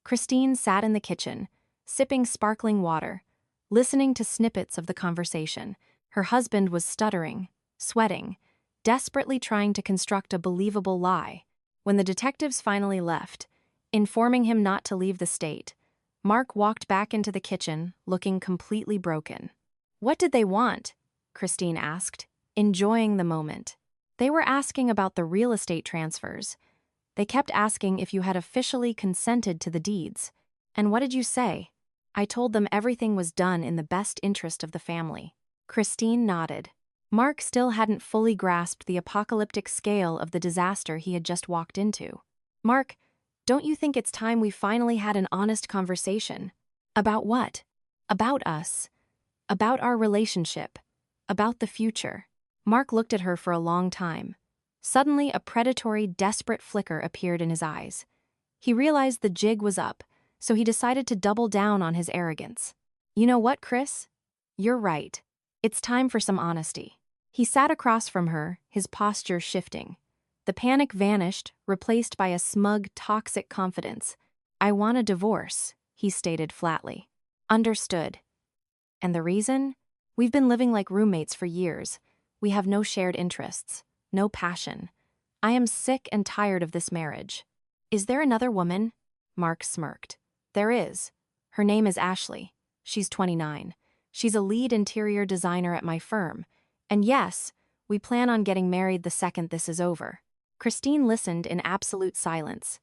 Christine sat in the kitchen, sipping sparkling water, listening to snippets of the conversation. Her husband was stuttering, sweating, desperately trying to construct a believable lie. When the detectives finally left, informing him not to leave the state, Mark walked back into the kitchen, looking completely broken. What did they want? Christine asked, enjoying the moment. They were asking about the real estate transfers. They kept asking if you had officially consented to the deeds. And what did you say? I told them everything was done in the best interest of the family. Christine nodded. Mark still hadn't fully grasped the apocalyptic scale of the disaster he had just walked into. Mark, don't you think it's time we finally had an honest conversation? About what? About us. About our relationship. About the future. Mark looked at her for a long time. Suddenly, a predatory, desperate flicker appeared in his eyes. He realized the jig was up, so he decided to double down on his arrogance. You know what, Chris? You're right. It's time for some honesty. He sat across from her, his posture shifting. The panic vanished, replaced by a smug, toxic confidence. I want a divorce, he stated flatly. Understood. And the reason? We've been living like roommates for years. We have no shared interests, no passion. I am sick and tired of this marriage. Is there another woman? Mark smirked. There is. Her name is Ashley. She's 29. She's a lead interior designer at my firm. And yes, we plan on getting married the second this is over. Christine listened in absolute silence.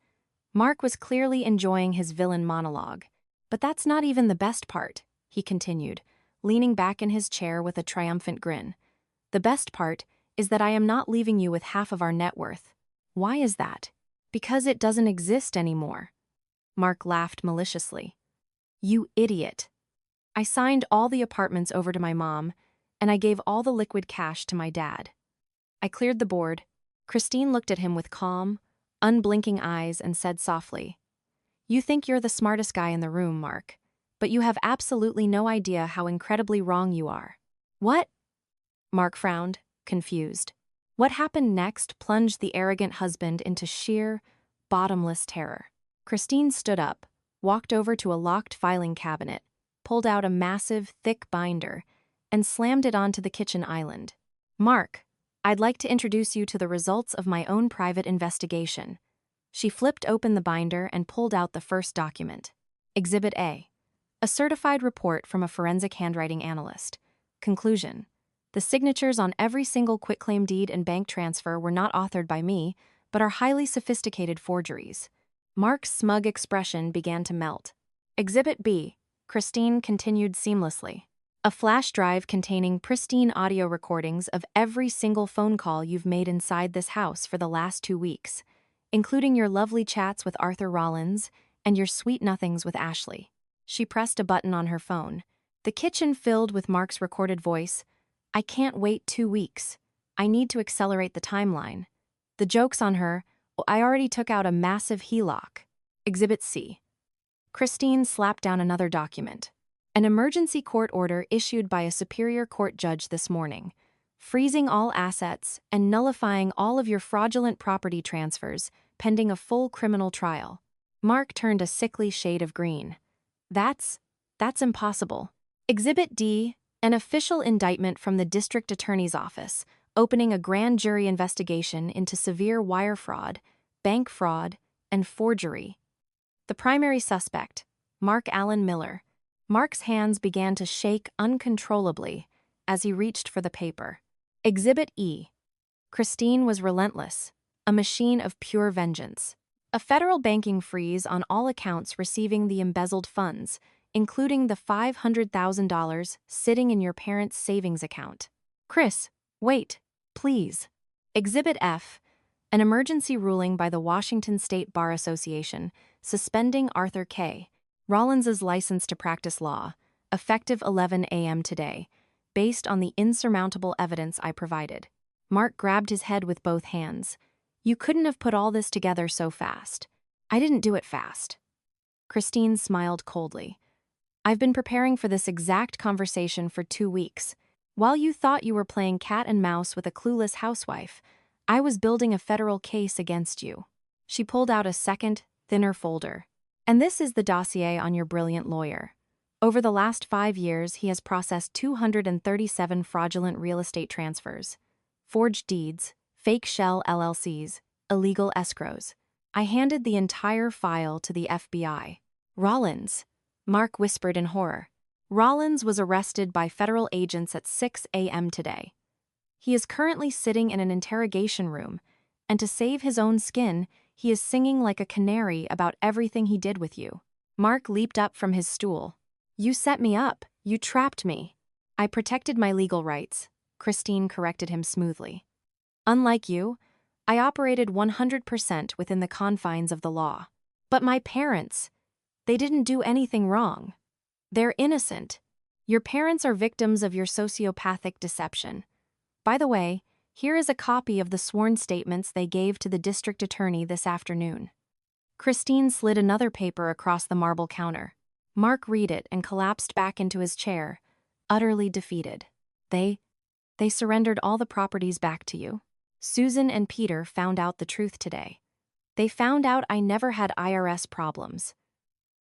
Mark was clearly enjoying his villain monologue. But that's not even the best part, he continued, leaning back in his chair with a triumphant grin. The best part is that I am not leaving you with half of our net worth. Why is that? Because it doesn't exist anymore. Mark laughed maliciously. You idiot. I signed all the apartments over to my mom, and I gave all the liquid cash to my dad. I cleared the board. Christine looked at him with calm, unblinking eyes and said softly, You think you're the smartest guy in the room, Mark, but you have absolutely no idea how incredibly wrong you are. What? Mark frowned, confused. What happened next plunged the arrogant husband into sheer, bottomless terror. Christine stood up, walked over to a locked filing cabinet, pulled out a massive, thick binder, and slammed it onto the kitchen island. Mark, I'd like to introduce you to the results of my own private investigation. She flipped open the binder and pulled out the first document. Exhibit A. A certified report from a forensic handwriting analyst. Conclusion. The signatures on every single quitclaim deed and bank transfer were not authored by me, but are highly sophisticated forgeries. Mark's smug expression began to melt. Exhibit B. Christine continued seamlessly. A flash drive containing pristine audio recordings of every single phone call you've made inside this house for the last 2 weeks, including your lovely chats with Arthur Rollins and your sweet nothings with Ashley. She pressed a button on her phone. The kitchen filled with Mark's recorded voice. I can't wait 2 weeks. I need to accelerate the timeline. The joke's on her. I already took out a massive HELOC. Exhibit C. Christine slapped down another document. An emergency court order issued by a superior court judge this morning, freezing all assets and nullifying all of your fraudulent property transfers pending a full criminal trial. Mark turned a sickly shade of green. That's impossible. Exhibit D. An official indictment from the district attorney's office, opening a grand jury investigation into severe wire fraud, bank fraud, and forgery. The primary suspect, Mark Allen Miller. Mark's hands began to shake uncontrollably as he reached for the paper. Exhibit E. Christine was relentless, a machine of pure vengeance. A federal banking freeze on all accounts receiving the embezzled funds, including the $500,000 sitting in your parents' savings account. Chris, wait, please. Exhibit F. An emergency ruling by the Washington State Bar Association suspending Arthur K. Rollins's license to practice law, effective 11 a.m. today, based on the insurmountable evidence I provided. Mark grabbed his head with both hands. You couldn't have put all this together so fast. I didn't do it fast. Christine smiled coldly. I've been preparing for this exact conversation for 2 weeks. While you thought you were playing cat and mouse with a clueless housewife, I was building a federal case against you. She pulled out a second, thinner folder. And this is the dossier on your brilliant lawyer. Over the last 5 years, he has processed 237 fraudulent real estate transfers, forged deeds, fake shell LLCs, illegal escrows. I handed the entire file to the FBI. Rollins, Mark whispered in horror. Rollins was arrested by federal agents at 6 a.m. today. He is currently sitting in an interrogation room, and to save his own skin, he is singing like a canary about everything he did with you. Mark leaped up from his stool. You set me up. You trapped me. I protected my legal rights, Christine corrected him smoothly. Unlike you, I operated 100% within the confines of the law. But my parents, they didn't do anything wrong. They're innocent. Your parents are victims of your sociopathic deception. By the way, here is a copy of the sworn statements they gave to the district attorney this afternoon. Christine slid another paper across the marble counter. Mark read it and collapsed back into his chair, utterly defeated. They surrendered all the properties back to you. Susan and Peter found out the truth today. They found out I never had IRS problems.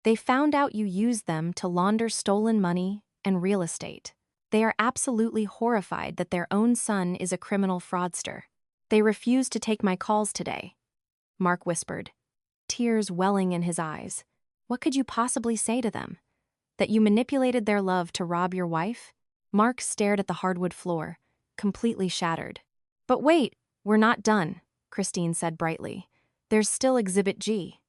They found out you used them to launder stolen money and real estate. They are absolutely horrified that their own son is a criminal fraudster. They refuse to take my calls today, Mark whispered, tears welling in his eyes. What could you possibly say to them? That you manipulated their love to rob your wife? Mark stared at the hardwood floor, completely shattered. But wait, we're not done, Christine said brightly. There's still Exhibit G.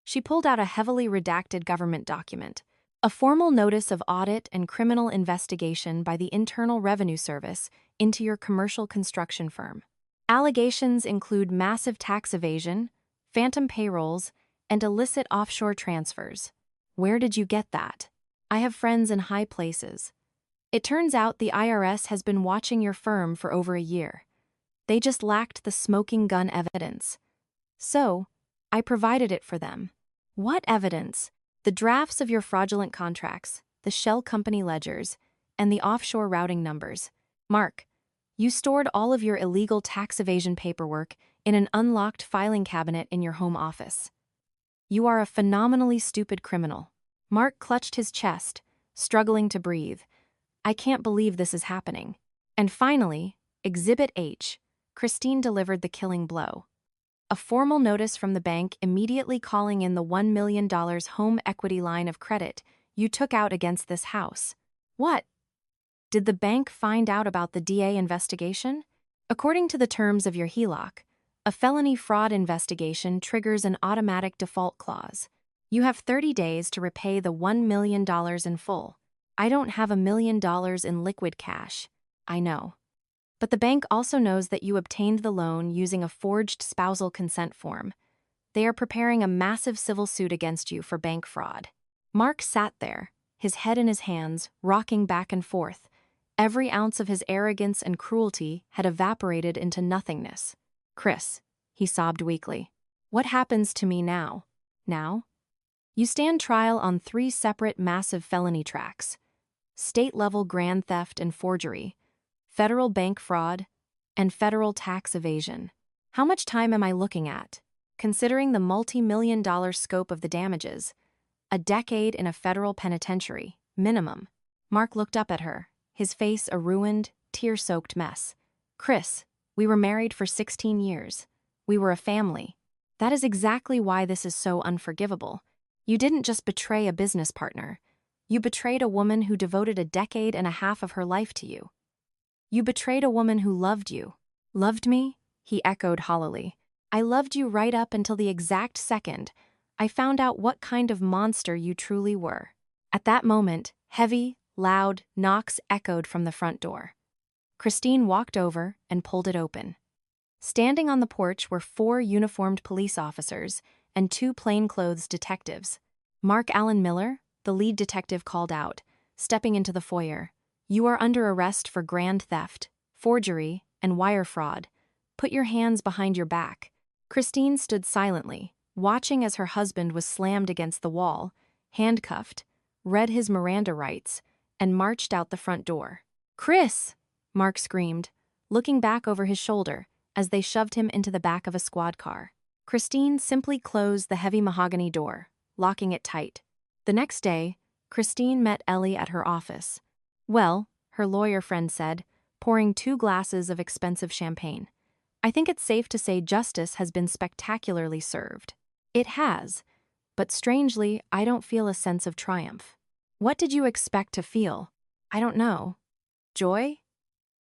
She pulled out a heavily redacted government document, a formal notice of audit and criminal investigation by the Internal Revenue Service into your commercial construction firm. Allegations include massive tax evasion, phantom payrolls, and illicit offshore transfers. Where did you get that? I have friends in high places. It turns out the IRS has been watching your firm for over a year. They just lacked the smoking gun evidence. So, I provided it for them. What evidence? The drafts of your fraudulent contracts, the shell company ledgers, and the offshore routing numbers. Mark, you stored all of your illegal tax evasion paperwork in an unlocked filing cabinet in your home office. You are a phenomenally stupid criminal. Mark clutched his chest, struggling to breathe. I can't believe this is happening. And finally, Exhibit H, Christine delivered the killing blow. A formal notice from the bank immediately calling in the $1 million home equity line of credit you took out against this house. What? Did the bank find out about the DA investigation? According to the terms of your HELOC, a felony fraud investigation triggers an automatic default clause. You have 30 days to repay the $1 million in full. I don't have $1 million in liquid cash. I know. But the bank also knows that you obtained the loan using a forged spousal consent form. They are preparing a massive civil suit against you for bank fraud. Mark sat there, his head in his hands, rocking back and forth. Every ounce of his arrogance and cruelty had evaporated into nothingness. Chris, he sobbed weakly. What happens to me now? Now? You stand trial on 3 separate massive felony tracks: state-level grand theft and forgery, federal bank fraud, and federal tax evasion. How much time am I looking at? Considering the multi-million-dollar scope of the damages, a decade in a federal penitentiary, minimum. Mark looked up at her, his face a ruined, tear-soaked mess. Chris, we were married for 16 years. We were a family. That is exactly why this is so unforgivable. You didn't just betray a business partner. You betrayed a woman who devoted a decade and a half of her life to you. You betrayed a woman who loved you. Loved me? He echoed hollowly. I loved you right up until the exact second I found out what kind of monster you truly were. At that moment, heavy, loud knocks echoed from the front door. Christine walked over and pulled it open. Standing on the porch were 4 uniformed police officers and 2 plainclothes detectives. Mark Allen Miller, the lead detective, called out, stepping into the foyer. You are under arrest for grand theft, forgery, and wire fraud. Put your hands behind your back. Christine stood silently, watching as her husband was slammed against the wall, handcuffed, read his Miranda rights, and marched out the front door. Chris! Mark screamed, looking back over his shoulder as they shoved him into the back of a squad car. Christine simply closed the heavy mahogany door, locking it tight. The next day, Christine met Ellie at her office. Well, her lawyer friend said, pouring 2 glasses of expensive champagne. I think it's safe to say justice has been spectacularly served. It has, but strangely, I don't feel a sense of triumph. What did you expect to feel? I don't know. Joy?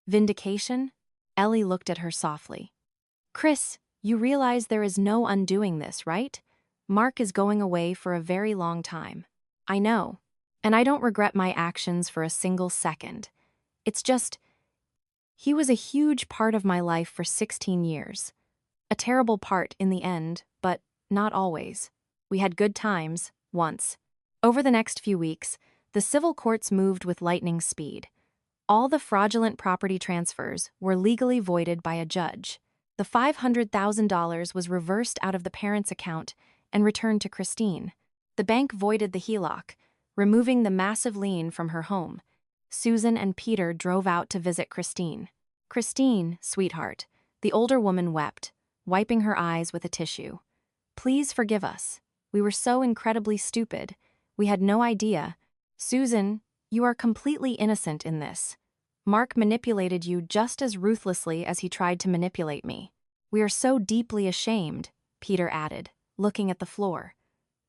Vindication? Ellie looked at her softly. Chris, you realize there is no undoing this, right? Mark is going away for a very long time. I know. And I don't regret my actions for a single second. It's just, he was a huge part of my life for 16 years. A terrible part in the end, but not always. We had good times, once. Over the next few weeks, the civil courts moved with lightning speed. All the fraudulent property transfers were legally voided by a judge. The $500,000 was reversed out of the parents' account and returned to Christine. The bank voided the HELOC, removing the massive lien from her home. Susan and Peter drove out to visit Christine. "Christine, sweetheart," the older woman wept, wiping her eyes with a tissue. "Please forgive us. We were so incredibly stupid. We had no idea. Susan, you are completely innocent in this. Mark manipulated you just as ruthlessly as he tried to manipulate me. We are so deeply ashamed," Peter added, looking at the floor.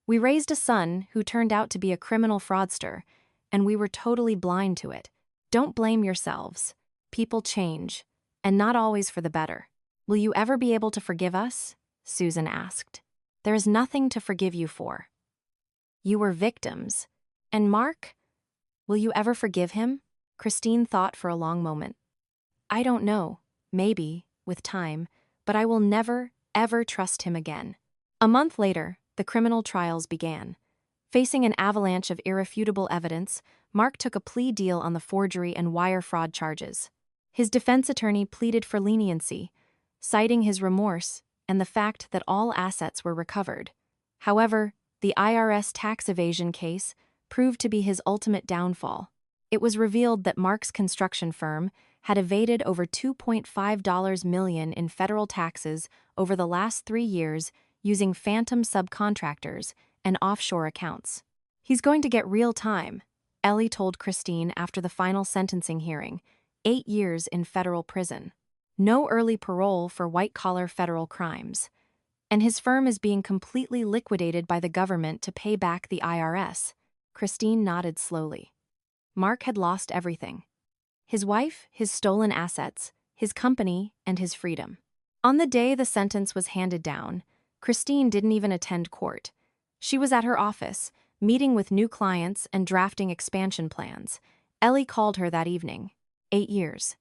"We raised a son who turned out to be a criminal fraudster, and we were totally blind to it. Don't blame yourselves. People change, and not always for the better. Will you ever be able to forgive us?" Susan asked. "There is nothing to forgive you for. You were victims. And Mark? Will you ever forgive him?" Christine thought for a long moment. "I don't know. Maybe, with time, but I will never, ever trust him again." A month later, the criminal trials began. Facing an avalanche of irrefutable evidence, Mark took a plea deal on the forgery and wire fraud charges. His defense attorney pleaded for leniency, citing his remorse and the fact that all assets were recovered. However, the IRS tax evasion case proved to be his ultimate downfall. It was revealed that Mark's construction firm had evaded over $2.5 million in federal taxes over the last 3 years using phantom subcontractors and offshore accounts. "He's going to get real time," Ellie told Christine after the final sentencing hearing, 8 years in federal prison. No early parole for white-collar federal crimes. And his firm is being completely liquidated by the government to pay back the IRS. Christine nodded slowly. Mark had lost everything. His wife, his stolen assets, his company, and his freedom. On the day the sentence was handed down, Christine didn't even attend court. She was at her office, meeting with new clients and drafting expansion plans. Ellie called her that evening. 8 years.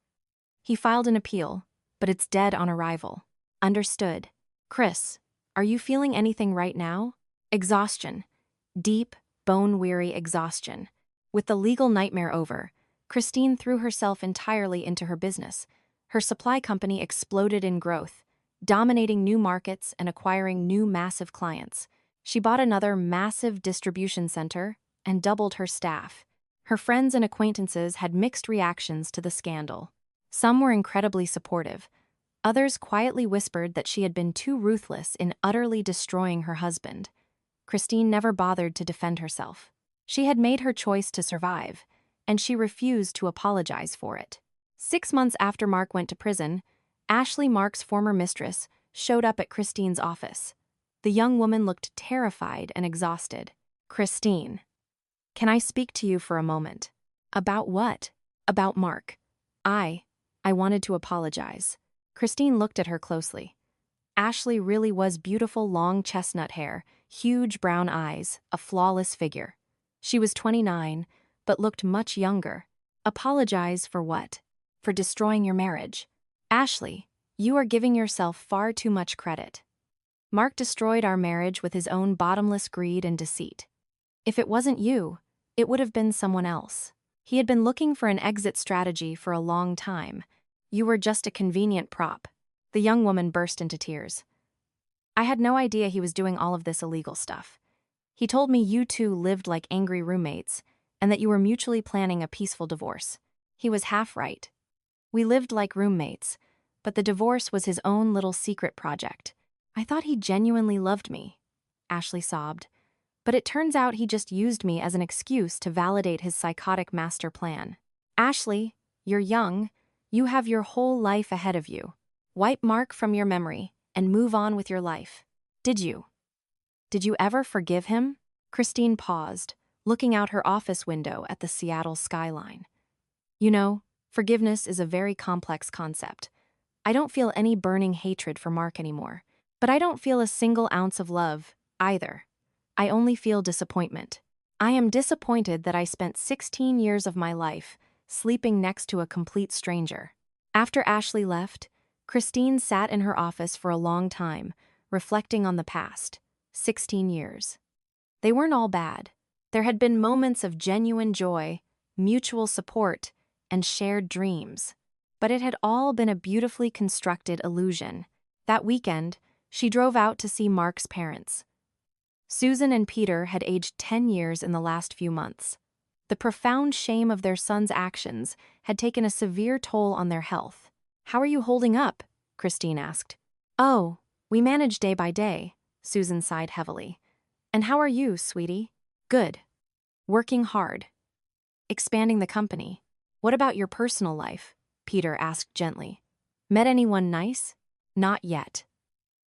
He filed an appeal, but it's dead on arrival. Understood. Chris, are you feeling anything right now? Exhaustion. Deep, bone-weary exhaustion. With the legal nightmare over, Christine threw herself entirely into her business. Her supply company exploded in growth, dominating new markets and acquiring new massive clients. She bought another massive distribution center and doubled her staff. Her friends and acquaintances had mixed reactions to the scandal. Some were incredibly supportive. Others quietly whispered that she had been too ruthless in utterly destroying her husband. Christine never bothered to defend herself. She had made her choice to survive, and she refused to apologize for it. 6 months after Mark went to prison, Ashley, Mark's former mistress, showed up at Christine's office. The young woman looked terrified and exhausted. "Christine, can I speak to you for a moment?" "About what?" "About Mark. I wanted to apologize." Christine looked at her closely. Ashley really was beautiful long chestnut hair, huge brown eyes, a flawless figure. She was 29, but looked much younger. "Apologize for what?" "For destroying your marriage." "Ashley, you are giving yourself far too much credit. Mark destroyed our marriage with his own bottomless greed and deceit. If it wasn't you, it would have been someone else. He had been looking for an exit strategy for a long time. You were just a convenient prop." The young woman burst into tears. "I had no idea he was doing all of this illegal stuff. He told me you two lived like angry roommates, and that you were mutually planning a peaceful divorce. He was half right. We lived like roommates, but the divorce was his own little secret project. I thought he genuinely loved me," Ashley sobbed. "But it turns out he just used me as an excuse to validate his psychotic master plan." "Ashley, you're young. You have your whole life ahead of you. Wipe Mark from your memory and move on with your life. Did you ever forgive him?" Christine paused, looking out her office window at the Seattle skyline. "You know, forgiveness is a very complex concept. I don't feel any burning hatred for Mark anymore, but I don't feel a single ounce of love, either. I only feel disappointment. I am disappointed that I spent 16 years of my life sleeping next to a complete stranger." After Ashley left, Christine sat in her office for a long time, reflecting on the past. 16 years. They weren't all bad. There had been moments of genuine joy, mutual support, and shared dreams. But it had all been a beautifully constructed illusion. That weekend, she drove out to see Mark's parents. Susan and Peter had aged 10 years in the last few months. The profound shame of their son's actions had taken a severe toll on their health. "How are you holding up?" Christine asked. "Oh, we manage day by day," Susan sighed heavily. "And how are you, sweetie?" "Good. Working hard. Expanding the company. What about your personal life?" Peter asked gently. "Met anyone nice?" "Not yet.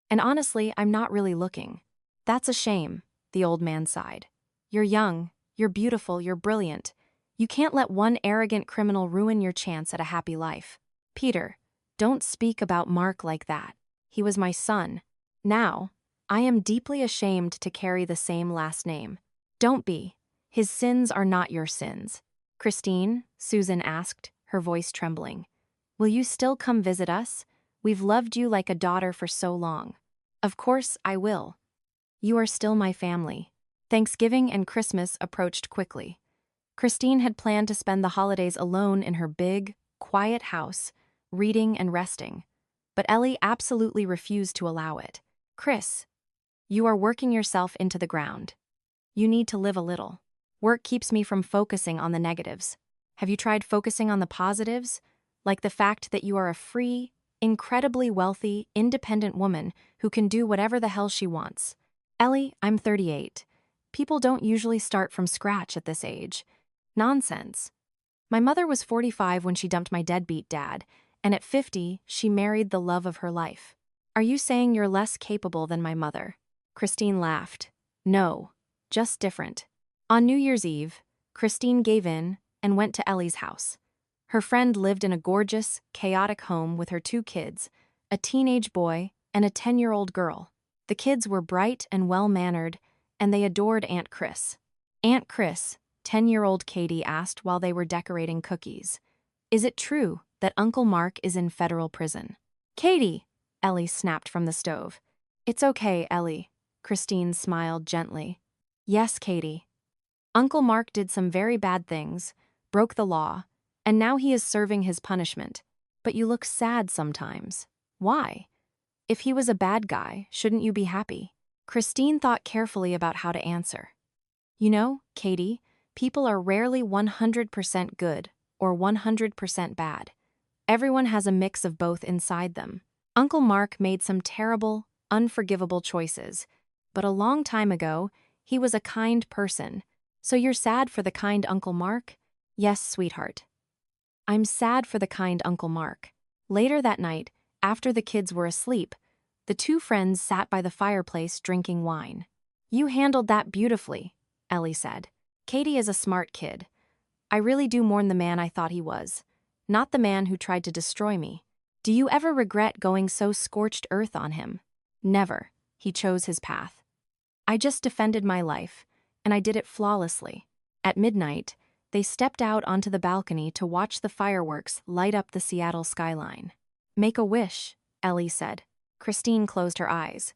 And honestly, I'm not really looking." "That's a shame," the old man sighed. "You're young, you're beautiful, you're brilliant. You can't let one arrogant criminal ruin your chance at a happy life." "Peter, don't speak about Mark like that. He was my son. Now, I am deeply ashamed to carry the same last name." "Don't be. His sins are not your sins." "Christine," Susan asked, her voice trembling, "will you still come visit us? We've loved you like a daughter for so long." "Of course I will. You are still my family." Thanksgiving and Christmas approached quickly. Christine had planned to spend the holidays alone in her big, quiet house, reading and resting. But Ellie absolutely refused to allow it. "Chris, you are working yourself into the ground. You need to live a little. Work keeps me from focusing on the negatives. Have you tried focusing on the positives? Like the fact that you are a free, incredibly wealthy, independent woman who can do whatever the hell she wants." "Ellie, I'm 38. People don't usually start from scratch at this age." "Nonsense. My mother was 45 when she dumped my deadbeat dad, and at 50, she married the love of her life." "Are you saying you're less capable than my mother?" Christine laughed. "No, just different." On New Year's Eve, Christine gave in and went to Ellie's house. Her friend lived in a gorgeous, chaotic home with her 2 kids, a teenage boy and a 10-year-old girl. The kids were bright and well-mannered, and they adored Aunt Chris. "Aunt Chris," 10-year-old Katie asked while they were decorating cookies, "is it true that Uncle Mark is in federal prison?" "Katie!" Ellie snapped from the stove. "It's okay, Ellie." Christine smiled gently. "Yes, Katie. Uncle Mark did some very bad things, broke the law, and now he is serving his punishment. But you look sad sometimes. Why? If he was a bad guy, shouldn't you be happy?" Christine thought carefully about how to answer. "You know, Katie, people are rarely 100% good or 100% bad. Everyone has a mix of both inside them. Uncle Mark made some terrible, unforgivable choices, but a long time ago, he was a kind person. So you're sad for the kind Uncle Mark?" "Yes, sweetheart. I'm sad for the kind Uncle Mark." Later that night, after the kids were asleep, the 2 friends sat by the fireplace drinking wine. "You handled that beautifully," Ellie said. "Katie is a smart kid. I really do mourn the man I thought he was, not the man who tried to destroy me. Do you ever regret going so scorched earth on him?" "Never. He chose his path. I just defended my life, and I did it flawlessly." At midnight, they stepped out onto the balcony to watch the fireworks light up the Seattle skyline. "Make a wish," Ellie said. Christine closed her eyes.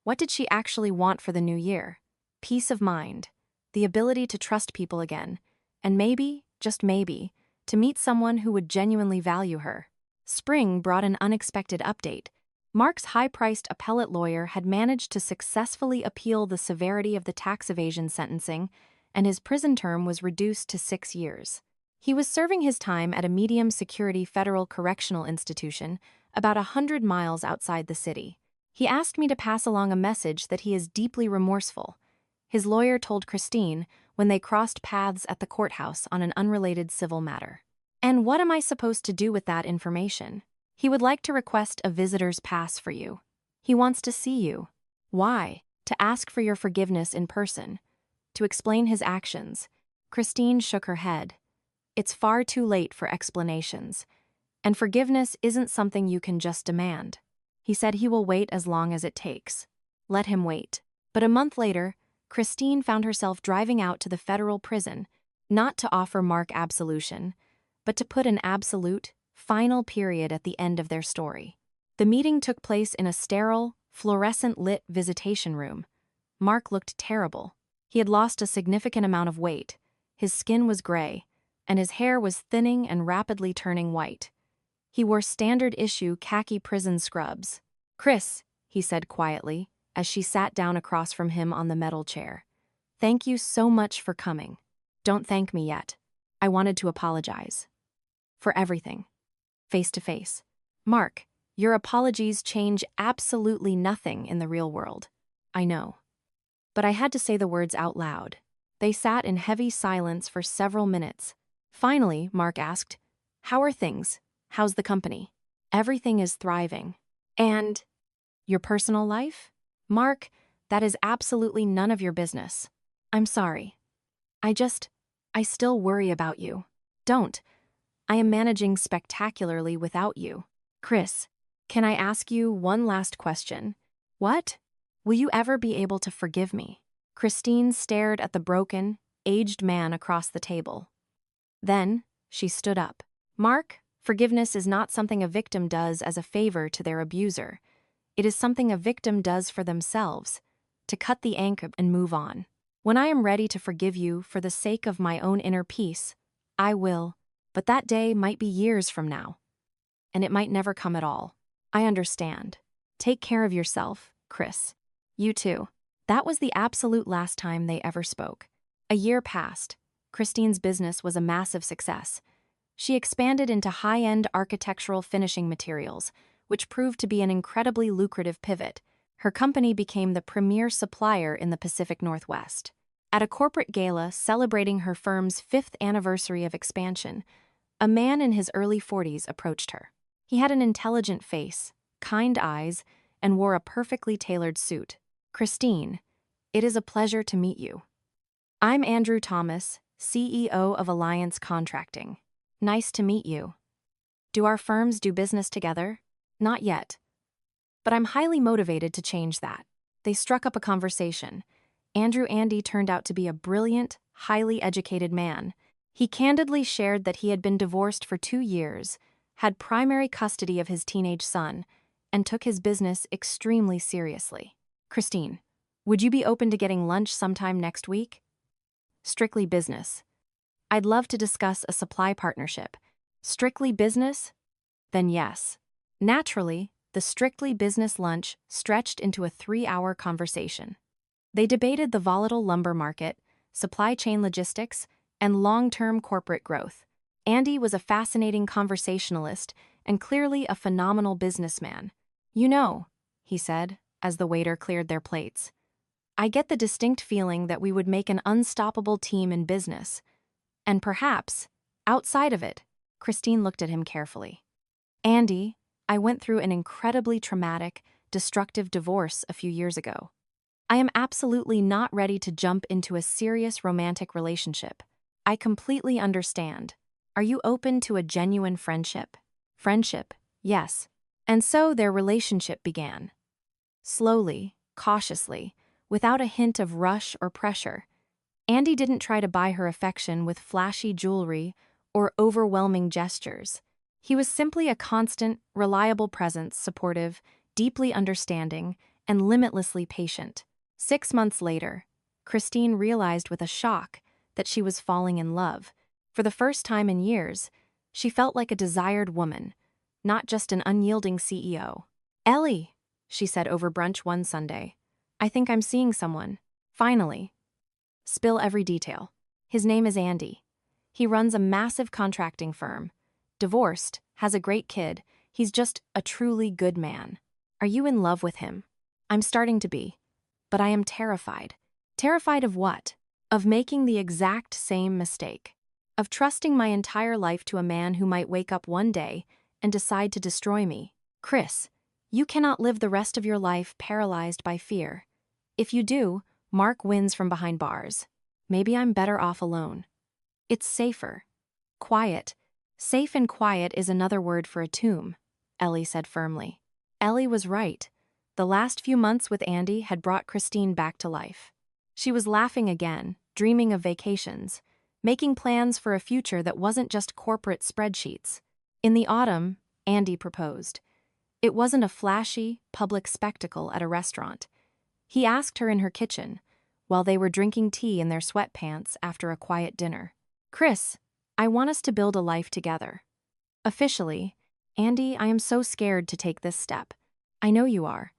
What did she actually want for the new year? Peace of mind, the ability to trust people again, and maybe, just maybe, to meet someone who would genuinely value her. Spring brought an unexpected update. Mark's high-priced appellate lawyer had managed to successfully appeal the severity of the tax evasion sentencing, and his prison term was reduced to 6 years. He was serving his time at a medium-security federal correctional institution about 100 miles outside the city. "He asked me to pass along a message that he is deeply remorseful," his lawyer told Christine when they crossed paths at the courthouse on an unrelated civil matter. "And what am I supposed to do with that information?" "He would like to request a visitor's pass for you. He wants to see you." "Why?" "To ask for your forgiveness in person. To explain his actions." Christine shook her head. "It's far too late for explanations. And forgiveness isn't something you can just demand. He said he will wait as long as it takes. Let him wait." But a month later, Christine found herself driving out to the federal prison, not to offer Mark absolution, but to put an absolute, final period at the end of their story. The meeting took place in a sterile, fluorescent-lit visitation room. Mark looked terrible. He had lost a significant amount of weight. His skin was gray, and his hair was thinning and rapidly turning white. He wore standard-issue khaki prison scrubs. "Chris," he said quietly, as she sat down across from him on the metal chair. "Thank you so much for coming. Don't thank me yet. I wanted to apologize. For everything. Face to face. Mark, your apologies change absolutely nothing in the real world. I know." But I had to say the words out loud. They sat in heavy silence for several minutes. Finally, Mark asked, "How are things? How's the company?" "Everything is thriving." "And your personal life?" "Mark, that is absolutely none of your business. I'm sorry. I still worry about you." "Don't. I am managing spectacularly without you." "Chris, can I ask you one last question?" "What?" "Will you ever be able to forgive me?" Christine stared at the broken, aged man across the table. Then, she stood up. "Mark, forgiveness is not something a victim does as a favor to their abuser. It is something a victim does for themselves, to cut the anchor and move on. When I am ready to forgive you for the sake of my own inner peace, I will, but that day might be years from now. And it might never come at all. I understand. Take care of yourself, Chris. You too." That was the absolute last time they ever spoke. A year passed. Christine's business was a massive success. She expanded into high-end architectural finishing materials, which proved to be an incredibly lucrative pivot. Her company became the premier supplier in the Pacific Northwest. At a corporate gala celebrating her firm's 5th anniversary of expansion, a man in his early 40s approached her. He had an intelligent face, kind eyes, and wore a perfectly tailored suit. "Christine, it is a pleasure to meet you. I'm Andrew Thomas, CEO of Alliance Contracting. Nice to meet you. Do our firms do business together?" "Not yet. But I'm highly motivated to change that." They struck up a conversation. Andrew Andy turned out to be a brilliant, highly educated man. He candidly shared that he had been divorced for 2 years, had primary custody of his teenage son, and took his business extremely seriously. "Christine, would you be open to getting lunch sometime next week?" "Strictly business. I'd love to discuss a supply partnership." "Strictly business? Then yes." Naturally, the strictly business lunch stretched into a 3-hour conversation. They debated the volatile lumber market, supply chain logistics, and long-term corporate growth. Andy was a fascinating conversationalist and clearly a phenomenal businessman. "You know," he said, as the waiter cleared their plates, "I get the distinct feeling that we would make an unstoppable team in business. And perhaps, outside of it." Christine looked at him carefully. "Andy, I went through an incredibly traumatic, destructive divorce a few years ago. I am absolutely not ready to jump into a serious romantic relationship. I completely understand. Are you open to a genuine friendship?" "Friendship, yes." And so their relationship began. Slowly, cautiously, without a hint of rush or pressure. Andy didn't try to buy her affection with flashy jewelry or overwhelming gestures. He was simply a constant, reliable presence, supportive, deeply understanding, and limitlessly patient. 6 months later, Christine realized with a shock that she was falling in love. For the first time in years, she felt like a desired woman, not just an unyielding CEO. "Ellie," she said over brunch one Sunday, "I think I'm seeing someone. Finally." Spill every detail. "His name is Andy. He runs a massive contracting firm. Divorced, has a great kid. He's just a truly good man." "Are you in love with him?" "I'm starting to be. But I am terrified." "Terrified of what?" "Of making the exact same mistake. Of trusting my entire life to a man who might wake up one day and decide to destroy me." "Chris, you cannot live the rest of your life paralyzed by fear. If you do, Mark wins from behind bars. Maybe I'm better off alone. It's safer. Quiet. Safe and quiet is another word for a tomb," Ellie said firmly. Ellie was right. The last few months with Andy had brought Christine back to life. She was laughing again, dreaming of vacations, making plans for a future that wasn't just corporate spreadsheets. In the autumn, Andy proposed. It wasn't a flashy, public spectacle at a restaurant. He asked her in her kitchen, while they were drinking tea in their sweatpants after a quiet dinner. Chris, I want us to build a life together. Officially, Andy, I am so scared to take this step. I know you are.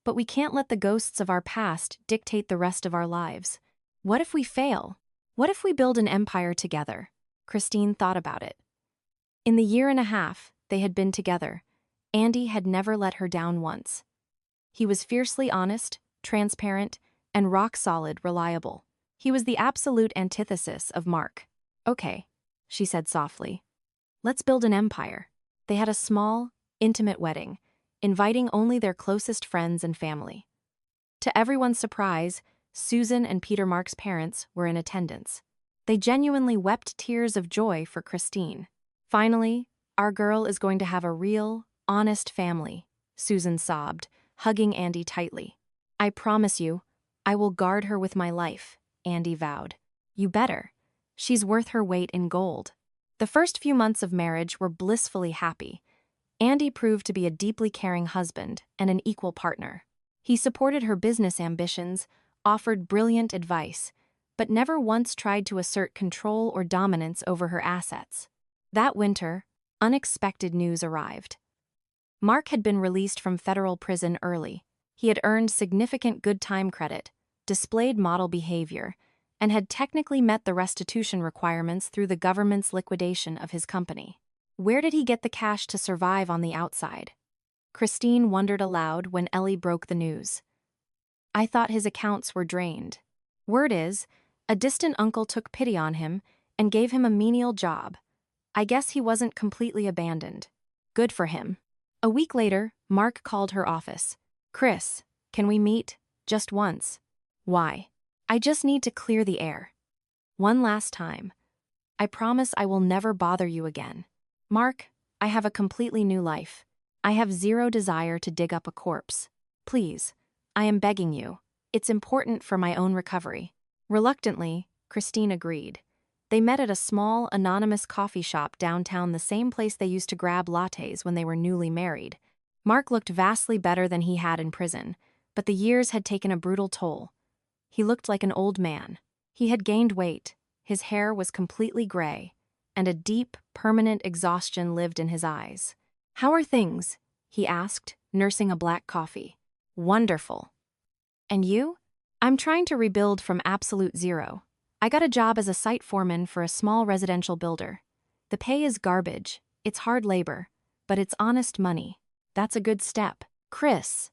But we can't let the ghosts of our past dictate the rest of our lives. What if we fail? What if we build an empire together? Christine thought about it. In the year and a half they had been together, Andy had never let her down once. He was fiercely honest, transparent, and rock-solid reliable. He was the absolute antithesis of Mark. Okay, she said softly. Let's build an empire. They had a small, intimate wedding, inviting only their closest friends and family. To everyone's surprise, Susan and Peter Mark's parents were in attendance. They genuinely wept tears of joy for Christine. Finally, our girl is going to have a real, honest family, Susan sobbed, hugging Andy tightly. I promise you, I will guard her with my life, Andy vowed. You better. She's worth her weight in gold. The first few months of marriage were blissfully happy. Andy proved to be a deeply caring husband and an equal partner. He supported her business ambitions, offered brilliant advice, but never once tried to assert control or dominance over her assets. That winter, unexpected news arrived. Mark had been released from federal prison early. He had earned significant good time credit, displayed model behavior, and had technically met the restitution requirements through the government's liquidation of his company. Where did he get the cash to survive on the outside? Christine wondered aloud when Ellie broke the news. I thought his accounts were drained. Word is, a distant uncle took pity on him and gave him a menial job. I guess he wasn't completely abandoned. Good for him. A week later, Mark called her office. Chris, can we meet? Just once. Why? I just need to clear the air. One last time. I promise I will never bother you again. Mark, I have a completely new life. I have zero desire to dig up a corpse. Please, I am begging you. It's important for my own recovery. Reluctantly, Christine agreed. They met at a small, anonymous coffee shop downtown, the same place they used to grab lattes when they were newly married. Mark looked vastly better than he had in prison, but the years had taken a brutal toll. He looked like an old man. He had gained weight, his hair was completely gray, and a deep, permanent exhaustion lived in his eyes. How are things? He asked, nursing a black coffee. Wonderful. And you? I'm trying to rebuild from absolute zero. I got a job as a site foreman for a small residential builder. The pay is garbage, it's hard labor, but it's honest money. That's a good step. Chris,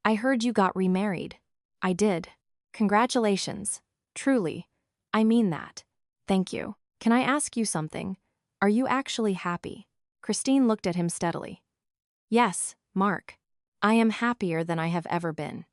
I heard you got remarried. I did. Congratulations. Truly. I mean that. Thank you. Can I ask you something? Are you actually happy? Christine looked at him steadily. Yes, Mark. I am happier than I have ever been.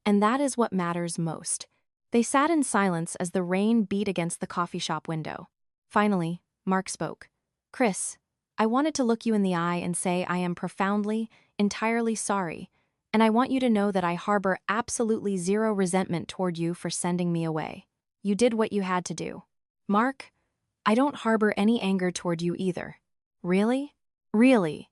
And that is what matters most. They sat in silence as the rain beat against the coffee shop window. Finally, Mark spoke. Chris, I wanted to look you in the eye and say I am profoundly, entirely sorry, and I want you to know that I harbor absolutely zero resentment toward you for sending me away. You did what you had to do. Mark, I don't harbor any anger toward you either. Really? Really?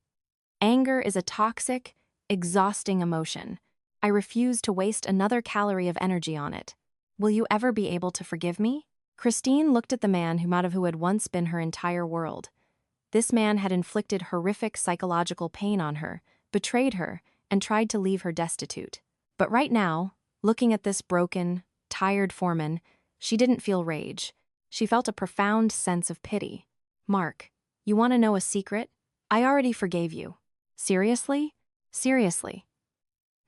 Anger is a toxic, exhausting emotion. I refuse to waste another calorie of energy on it. Will you ever be able to forgive me? Christine looked at the man who had once been her entire world. This man had inflicted horrific psychological pain on her, betrayed her, and tried to leave her destitute. But right now, looking at this broken, tired foreman, she didn't feel rage. She felt a profound sense of pity. Mark, you want to know a secret? I already forgave you. Seriously? Seriously.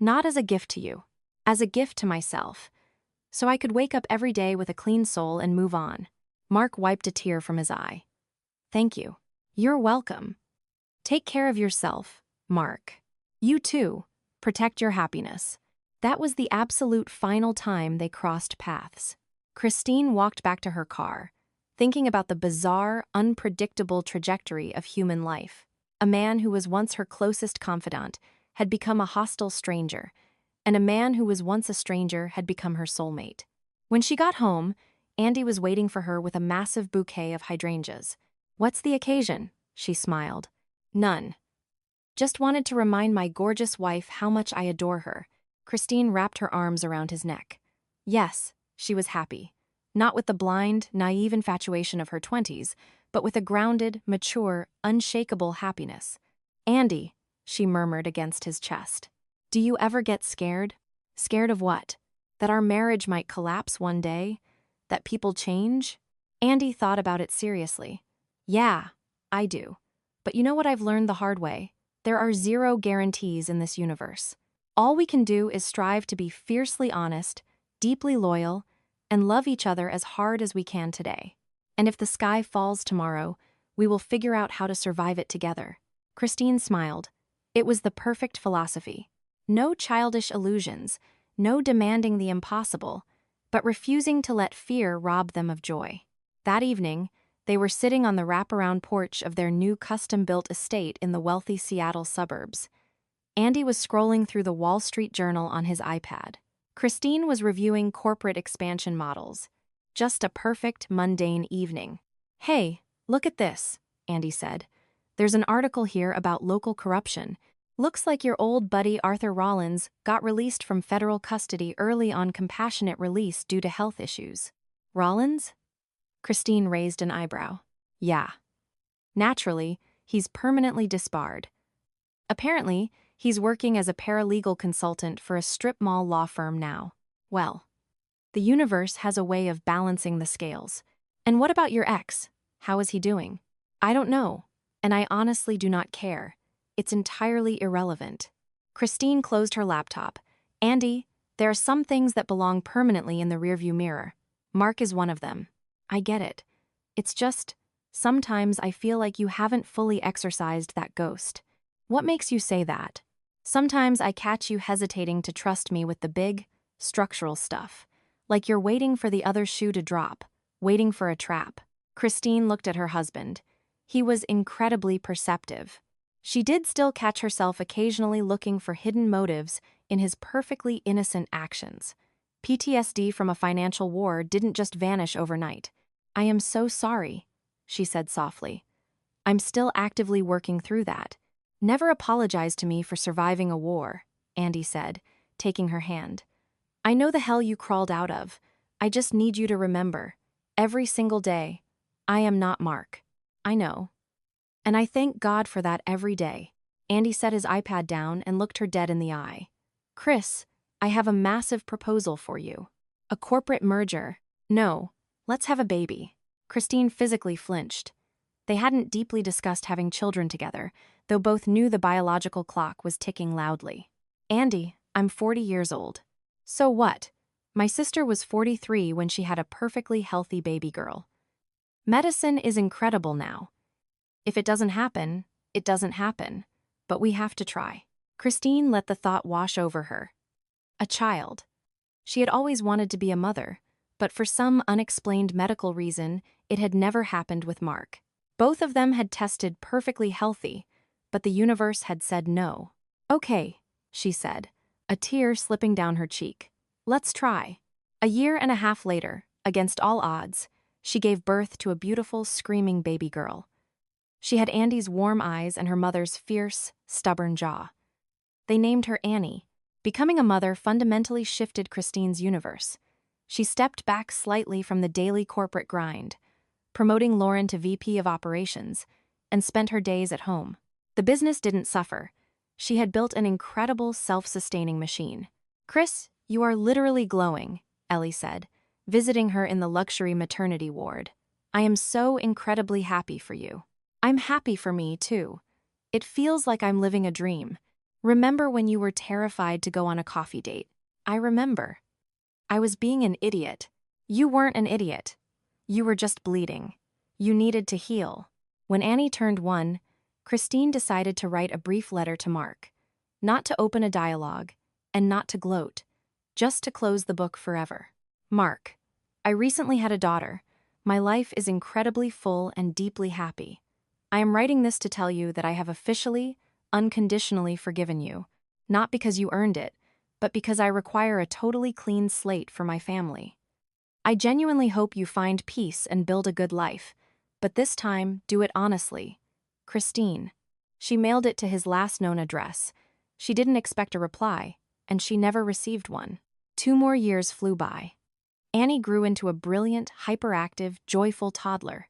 Not as a gift to you, as a gift to myself. So I could wake up every day with a clean soul and move on. Mark wiped a tear from his eye. Thank you. You're welcome. Take care of yourself, Mark. You too. Protect your happiness. That was the absolute final time they crossed paths. Christine walked back to her car, thinking about the bizarre, unpredictable trajectory of human life. A man who was once her closest confidant had become a hostile stranger, and a man who was once a stranger had become her soulmate. When she got home, Andy was waiting for her with a massive bouquet of hydrangeas. What's the occasion? She smiled. None. Just wanted to remind my gorgeous wife how much I adore her. Christine wrapped her arms around his neck. Yes, she was happy. Not with the blind, naive infatuation of her 20s, but with a grounded, mature, unshakable happiness. Andy, she murmured against his chest. Do you ever get scared? Scared of what? That our marriage might collapse one day? That people change? Andy thought about it seriously. Yeah, I do. But you know what I've learned the hard way? There are zero guarantees in this universe. All we can do is strive to be fiercely honest, deeply loyal, and love each other as hard as we can today. And if the sky falls tomorrow, we will figure out how to survive it together. Christine smiled. It was the perfect philosophy. No childish illusions, no demanding the impossible, but refusing to let fear rob them of joy. That evening, they were sitting on the wraparound porch of their new custom-built estate in the wealthy Seattle suburbs. Andy was scrolling through the Wall Street Journal on his iPad. Christine was reviewing corporate expansion models. Just a perfect, mundane evening. Hey, look at this, Andy said. There's an article here about local corruption. Looks like your old buddy Arthur Rollins got released from federal custody early on compassionate release due to health issues. Rollins? Christine raised an eyebrow. Yeah. Naturally, he's permanently disbarred. Apparently, he's working as a paralegal consultant for a strip mall law firm now. Well, the universe has a way of balancing the scales. And what about your ex? How is he doing? I don't know, and I honestly do not care. It's entirely irrelevant. Christine closed her laptop. Andy, there are some things that belong permanently in the rearview mirror. Mark is one of them. I get it. It's just, sometimes I feel like you haven't fully exorcised that ghost. What makes you say that? Sometimes I catch you hesitating to trust me with the big, structural stuff. Like you're waiting for the other shoe to drop, waiting for a trap. Christine looked at her husband. He was incredibly perceptive. She did still catch herself occasionally looking for hidden motives in his perfectly innocent actions. PTSD from a financial war didn't just vanish overnight. I am so sorry, she said softly. I'm still actively working through that. Never apologize to me for surviving a war, Andy said, taking her hand. I know the hell you crawled out of. I just need you to remember, every single day, I am not Mark. I know. And I thank God for that every day. Andy set his iPad down and looked her dead in the eye. Chris, I have a massive proposal for you. A corporate merger. No, let's have a baby. Christine physically flinched. They hadn't deeply discussed having children together, though both knew the biological clock was ticking loudly. Andy, I'm 40 years old. So what? My sister was 43 when she had a perfectly healthy baby girl. Medicine is incredible now. If it doesn't happen, it doesn't happen. But we have to try. Christine let the thought wash over her. A child. She had always wanted to be a mother, but for some unexplained medical reason, it had never happened with Mark. Both of them had tested perfectly healthy, but the universe had said no. Okay, she said, a tear slipping down her cheek. Let's try. A year and a half later, against all odds, she gave birth to a beautiful, screaming baby girl. She had Andy's warm eyes and her mother's fierce, stubborn jaw. They named her Annie. Becoming a mother fundamentally shifted Christine's universe. She stepped back slightly from the daily corporate grind, promoting Lauren to VP of Operations, and spent her days at home. The business didn't suffer. She had built an incredible self-sustaining machine. Chris, you are literally glowing, Ellie said, visiting her in the luxury maternity ward. I am so incredibly happy for you. I'm happy for me, too. It feels like I'm living a dream. Remember when you were terrified to go on a coffee date? I remember. I was being an idiot. You weren't an idiot. You were just bleeding. You needed to heal. When Annie turned 1, Christine decided to write a brief letter to Mark. Not to open a dialogue, and not to gloat. Just to close the book forever. Mark, I recently had a daughter. My life is incredibly full and deeply happy. I am writing this to tell you that I have officially, unconditionally forgiven you, not because you earned it, but because I require a totally clean slate for my family. I genuinely hope you find peace and build a good life, but this time, do it honestly. Christine. She mailed it to his last known address. She didn't expect a reply, and she never received one. 2 more years flew by. Annie grew into a brilliant, hyperactive, joyful toddler.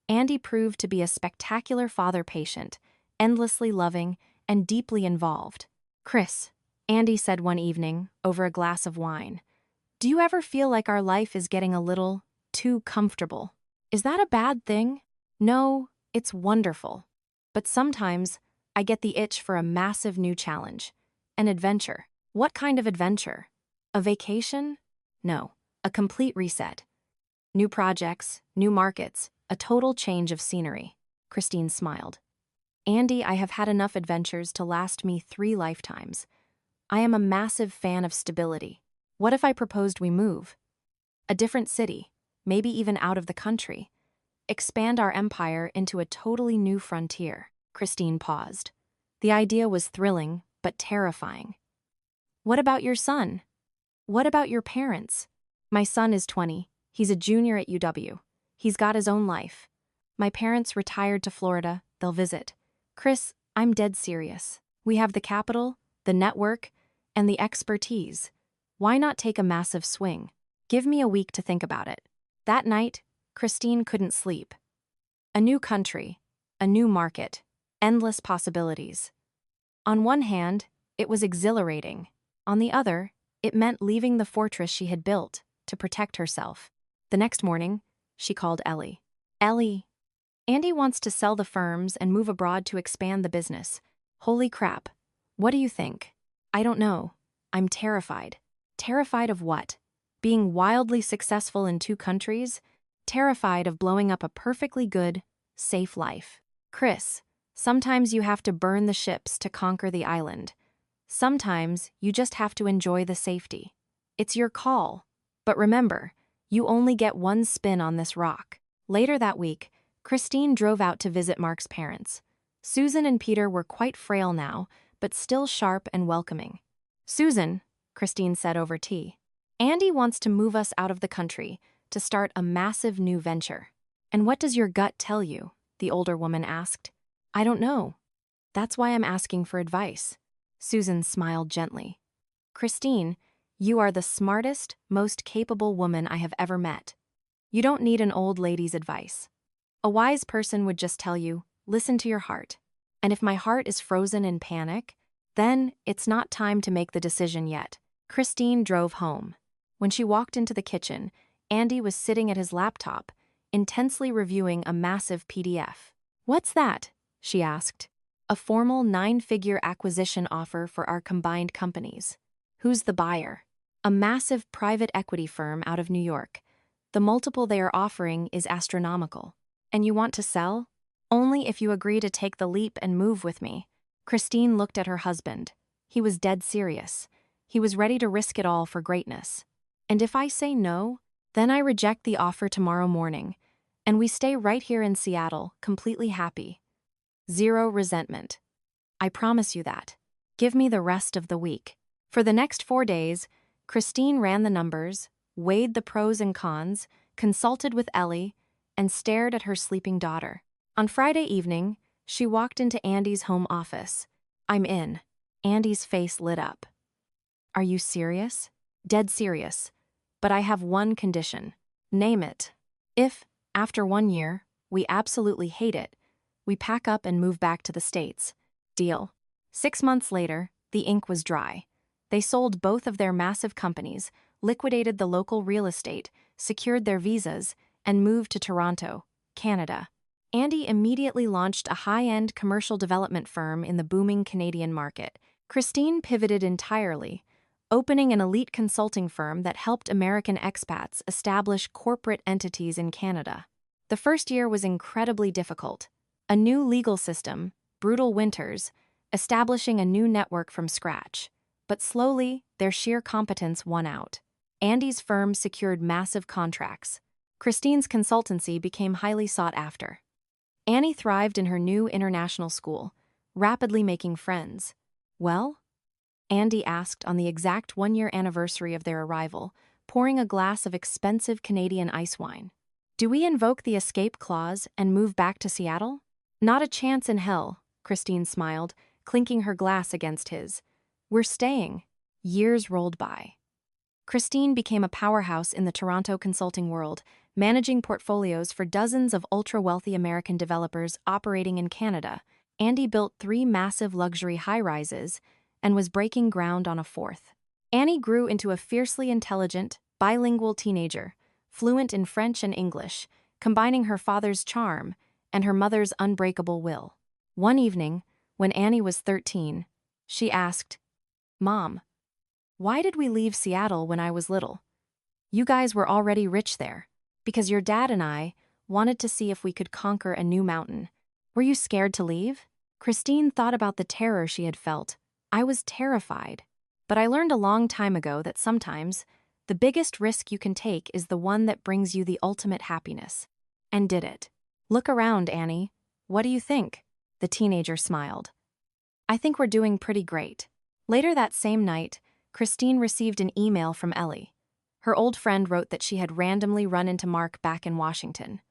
Andy proved to be a spectacular father patient, endlessly loving, and deeply involved. "Chris," Andy said one evening, over a glass of wine, "do you ever feel like our life is getting a little too comfortable? Is that a bad thing?" "No, it's wonderful. But sometimes I get the itch for a massive new challenge. An adventure." "What kind of adventure? A vacation?" "No, a complete reset. New projects, new markets, a total change of scenery." Christine smiled. "Andy, I have had enough adventures to last me 3 lifetimes. I am a massive fan of stability. What if I proposed we move? A different city, maybe even out of the country. Expand our empire into a totally new frontier." Christine paused. The idea was thrilling, but terrifying. "What about your son? What about your parents?" "My son is 20. He's a junior at UW. He's got his own life. My parents retired to Florida. They'll visit." "Chris, I'm dead serious. We have the capital, the network, and the expertise. Why not take a massive swing? Give me a week to think about it." That night, Christine couldn't sleep. A new country, a new market, endless possibilities. On one hand, it was exhilarating. On the other, it meant leaving the fortress she had built to protect herself. The next morning, she called Ellie. "Ellie, Andy wants to sell the firms and move abroad to expand the business. Holy crap. What do you think?" "I don't know. I'm terrified." "Terrified of what? Being wildly successful in 2 countries? Terrified of blowing up a perfectly good, safe life." "Chris, sometimes you have to burn the ships to conquer the island. Sometimes you just have to enjoy the safety. It's your call. But remember, you only get one spin on this rock." Later that week, Christine drove out to visit Mark's parents. Susan and Peter were quite frail now, but still sharp and welcoming. "Susan," Christine said over tea, "Andy wants to move us out of the country to start a massive new venture." "And what does your gut tell you?" the older woman asked. "I don't know. That's why I'm asking for advice." Susan smiled gently. "Christine, you are the smartest, most capable woman I have ever met. You don't need an old lady's advice. A wise person would just tell you, listen to your heart. And if my heart is frozen in panic, then it's not time to make the decision yet." Christine drove home. When she walked into the kitchen, Andy was sitting at his laptop, intensely reviewing a massive PDF. "What's that?" she asked. "A formal 9-figure acquisition offer for our combined companies." "Who's the buyer?" "A massive private equity firm out of New York. The multiple they are offering is astronomical." "And you want to sell?" "Only if you agree to take the leap and move with me." Christine looked at her husband. He was dead serious. He was ready to risk it all for greatness. "And if I say no, then I reject the offer tomorrow morning, and we stay right here in Seattle, completely happy. Zero resentment. I promise you that. Give me the rest of the week." For the next 4 days, Christine ran the numbers, weighed the pros and cons, consulted with Ellie, and stared at her sleeping daughter. On Friday evening, she walked into Andy's home office. "I'm in." Andy's face lit up. "Are you serious?" "Dead serious. But I have one condition." "Name it." "If, after 1 year, we absolutely hate it, we pack up and move back to the States." "Deal." 6 months later, the ink was dry. They sold both of their massive companies, liquidated the local real estate, secured their visas, and moved to Toronto, Canada. Andy immediately launched a high-end commercial development firm in the booming Canadian market. Christine pivoted entirely, opening an elite consulting firm that helped American expats establish corporate entities in Canada. The first year was incredibly difficult. A new legal system, brutal winters, establishing a new network from scratch. But slowly, their sheer competence won out. Andy's firm secured massive contracts. Christine's consultancy became highly sought after. Annie thrived in her new international school, rapidly making friends. "Well?" Andy asked on the exact 1-year anniversary of their arrival, pouring a glass of expensive Canadian ice wine. "Do we invoke the escape clause and move back to Seattle?" "Not a chance in hell," Christine smiled, clinking her glass against his. "We're staying. Years rolled by. Christine became a powerhouse in the Toronto consulting world, managing portfolios for dozens of ultra-wealthy American developers operating in Canada. Andy built 3 massive luxury high-rises and was breaking ground on a 4th. Annie grew into a fiercely intelligent, bilingual teenager, fluent in French and English, combining her father's charm and her mother's unbreakable will. One evening, when Annie was 13, she asked, "Mom, why did we leave Seattle when I was little? You guys were already rich there. Because your dad and I wanted to see if we could conquer a new mountain. Were you scared to leave?" Christine thought about the terror she had felt. "I was terrified. But I learned a long time ago that sometimes the biggest risk you can take is the one that brings you the ultimate happiness." And did it. "Look around, Annie. What do you think?" The teenager smiled. "I think we're doing pretty great." Later that same night, Christine received an email from Ellie. Her old friend wrote that she had randomly run into Mark back in Washington.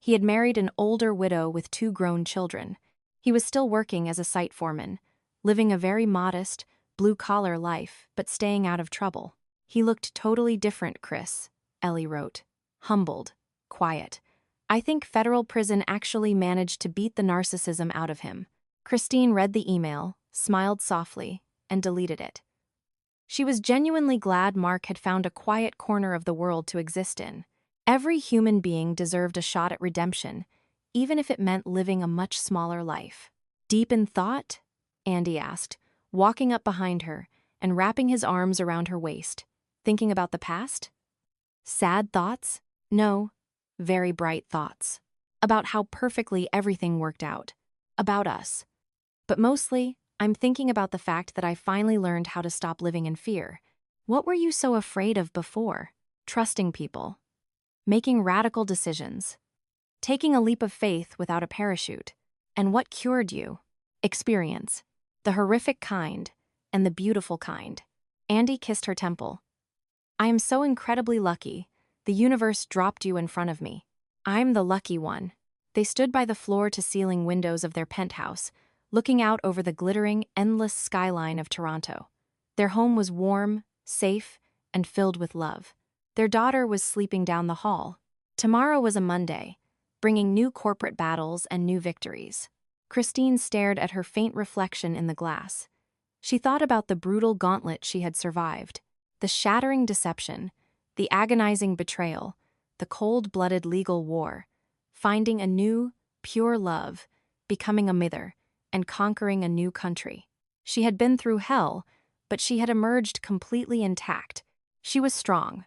He had married an older widow with 2 grown children. He was still working as a site foreman, living a very modest, blue-collar life, but staying out of trouble. "He looked totally different, Chris," Ellie wrote. "Humbled, quiet. I think federal prison actually managed to beat the narcissism out of him." Christine read the email, smiled softly, and deleted it. She was genuinely glad Mark had found a quiet corner of the world to exist in. Every human being deserved a shot at redemption, even if it meant living a much smaller life. "Deep in thought?" Andy asked, walking up behind her and wrapping his arms around her waist. "Thinking about the past?" "Sad thoughts?" "No, very bright thoughts. About how perfectly everything worked out. About us. But mostly, I'm thinking about the fact that I finally learned how to stop living in fear. What were you so afraid of before? Trusting people. Making radical decisions. Taking a leap of faith without a parachute. And what cured you? Experience. The horrific kind, and the beautiful kind." Andy kissed her temple. "I am so incredibly lucky. The universe dropped you in front of me. I'm the lucky one." They stood by the floor-to-ceiling windows of their penthouse, looking out over the glittering, endless skyline of Toronto. Their home was warm, safe, and filled with love. Their daughter was sleeping down the hall. Tomorrow was a Monday, bringing new corporate battles and new victories. Christine stared at her faint reflection in the glass. She thought about the brutal gauntlet she had survived, the shattering deception, the agonizing betrayal, the cold-blooded legal war, finding a new, pure love, becoming a mother, and conquering a new country. She had been through hell, but she had emerged completely intact. She was strong.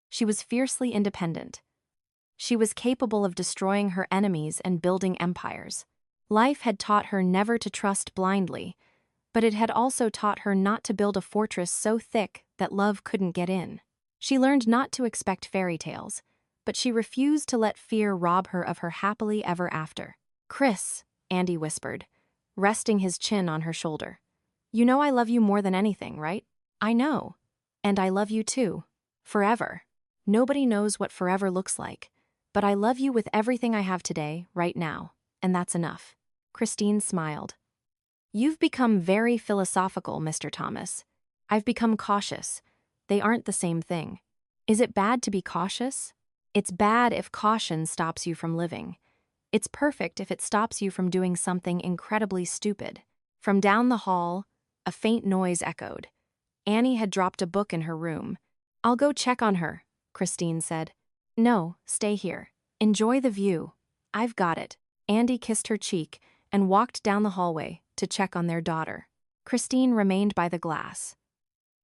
She was fiercely independent. She was capable of destroying her enemies and building empires. Life had taught her never to trust blindly, but it had also taught her not to build a fortress so thick that love couldn't get in. She learned not to expect fairy tales, but she refused to let fear rob her of her happily ever after. "Chris," Andy whispered, resting his chin on her shoulder. "You know I love you more than anything, right?" "I know. And I love you too. Forever. Nobody knows what forever looks like, but I love you with everything I have today, right now, and that's enough." Christine smiled. "You've become very philosophical, Mr. Thomas. I've become cautious. They aren't the same thing. Is it bad to be cautious? It's bad if caution stops you from living. It's perfect if it stops you from doing something incredibly stupid." From down the hall, a faint noise echoed. Annie had dropped a book in her room. "I'll go check on her," Christine said. "No, stay here. Enjoy the view. I've got it." Andy kissed her cheek and walked down the hallway to check on their daughter. Christine remained by the glass.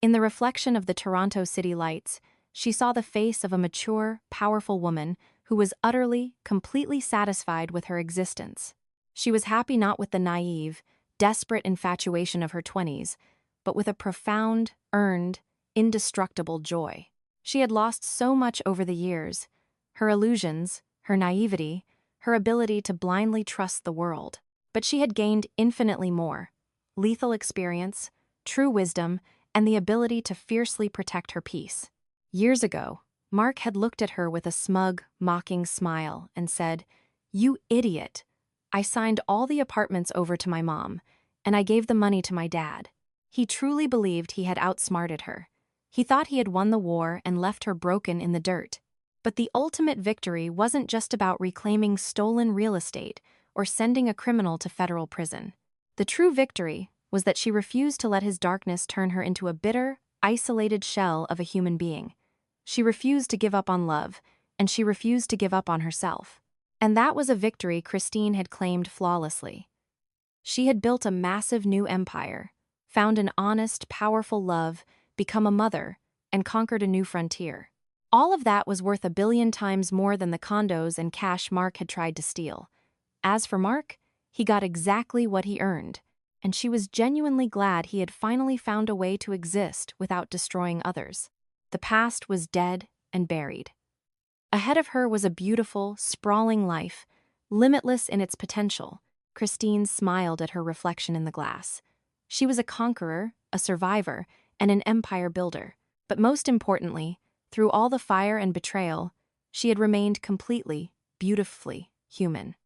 In the reflection of the Toronto city lights, she saw the face of a mature, powerful woman who was utterly, completely satisfied with her existence. She was happy not with the naive, desperate infatuation of her 20s, but with a profound, earned, indestructible joy. She had lost so much over the years: her illusions, her naivety, her ability to blindly trust the world. But she had gained infinitely more: lethal experience, true wisdom, and the ability to fiercely protect her peace. Years ago, Mark had looked at her with a smug, mocking smile and said, "You idiot. I signed all the apartments over to my mom, and I gave the money to my dad." He truly believed he had outsmarted her. He thought he had won the war and left her broken in the dirt. But the ultimate victory wasn't just about reclaiming stolen real estate or sending a criminal to federal prison. The true victory was that she refused to let his darkness turn her into a bitter, isolated shell of a human being. She refused to give up on love, and she refused to give up on herself. And that was a victory Christine had claimed flawlessly. She had built a massive new empire, found an honest, powerful love, become a mother, and conquered a new frontier. All of that was worth 1 billion times more than the condos and cash Mark had tried to steal. As for Mark, he got exactly what he earned, and she was genuinely glad he had finally found a way to exist without destroying others. The past was dead and buried. Ahead of her was a beautiful, sprawling life, limitless in its potential. Christine smiled at her reflection in the glass. She was a conqueror, a survivor, and an empire builder. But most importantly, through all the fire and betrayal, she had remained completely, beautifully human.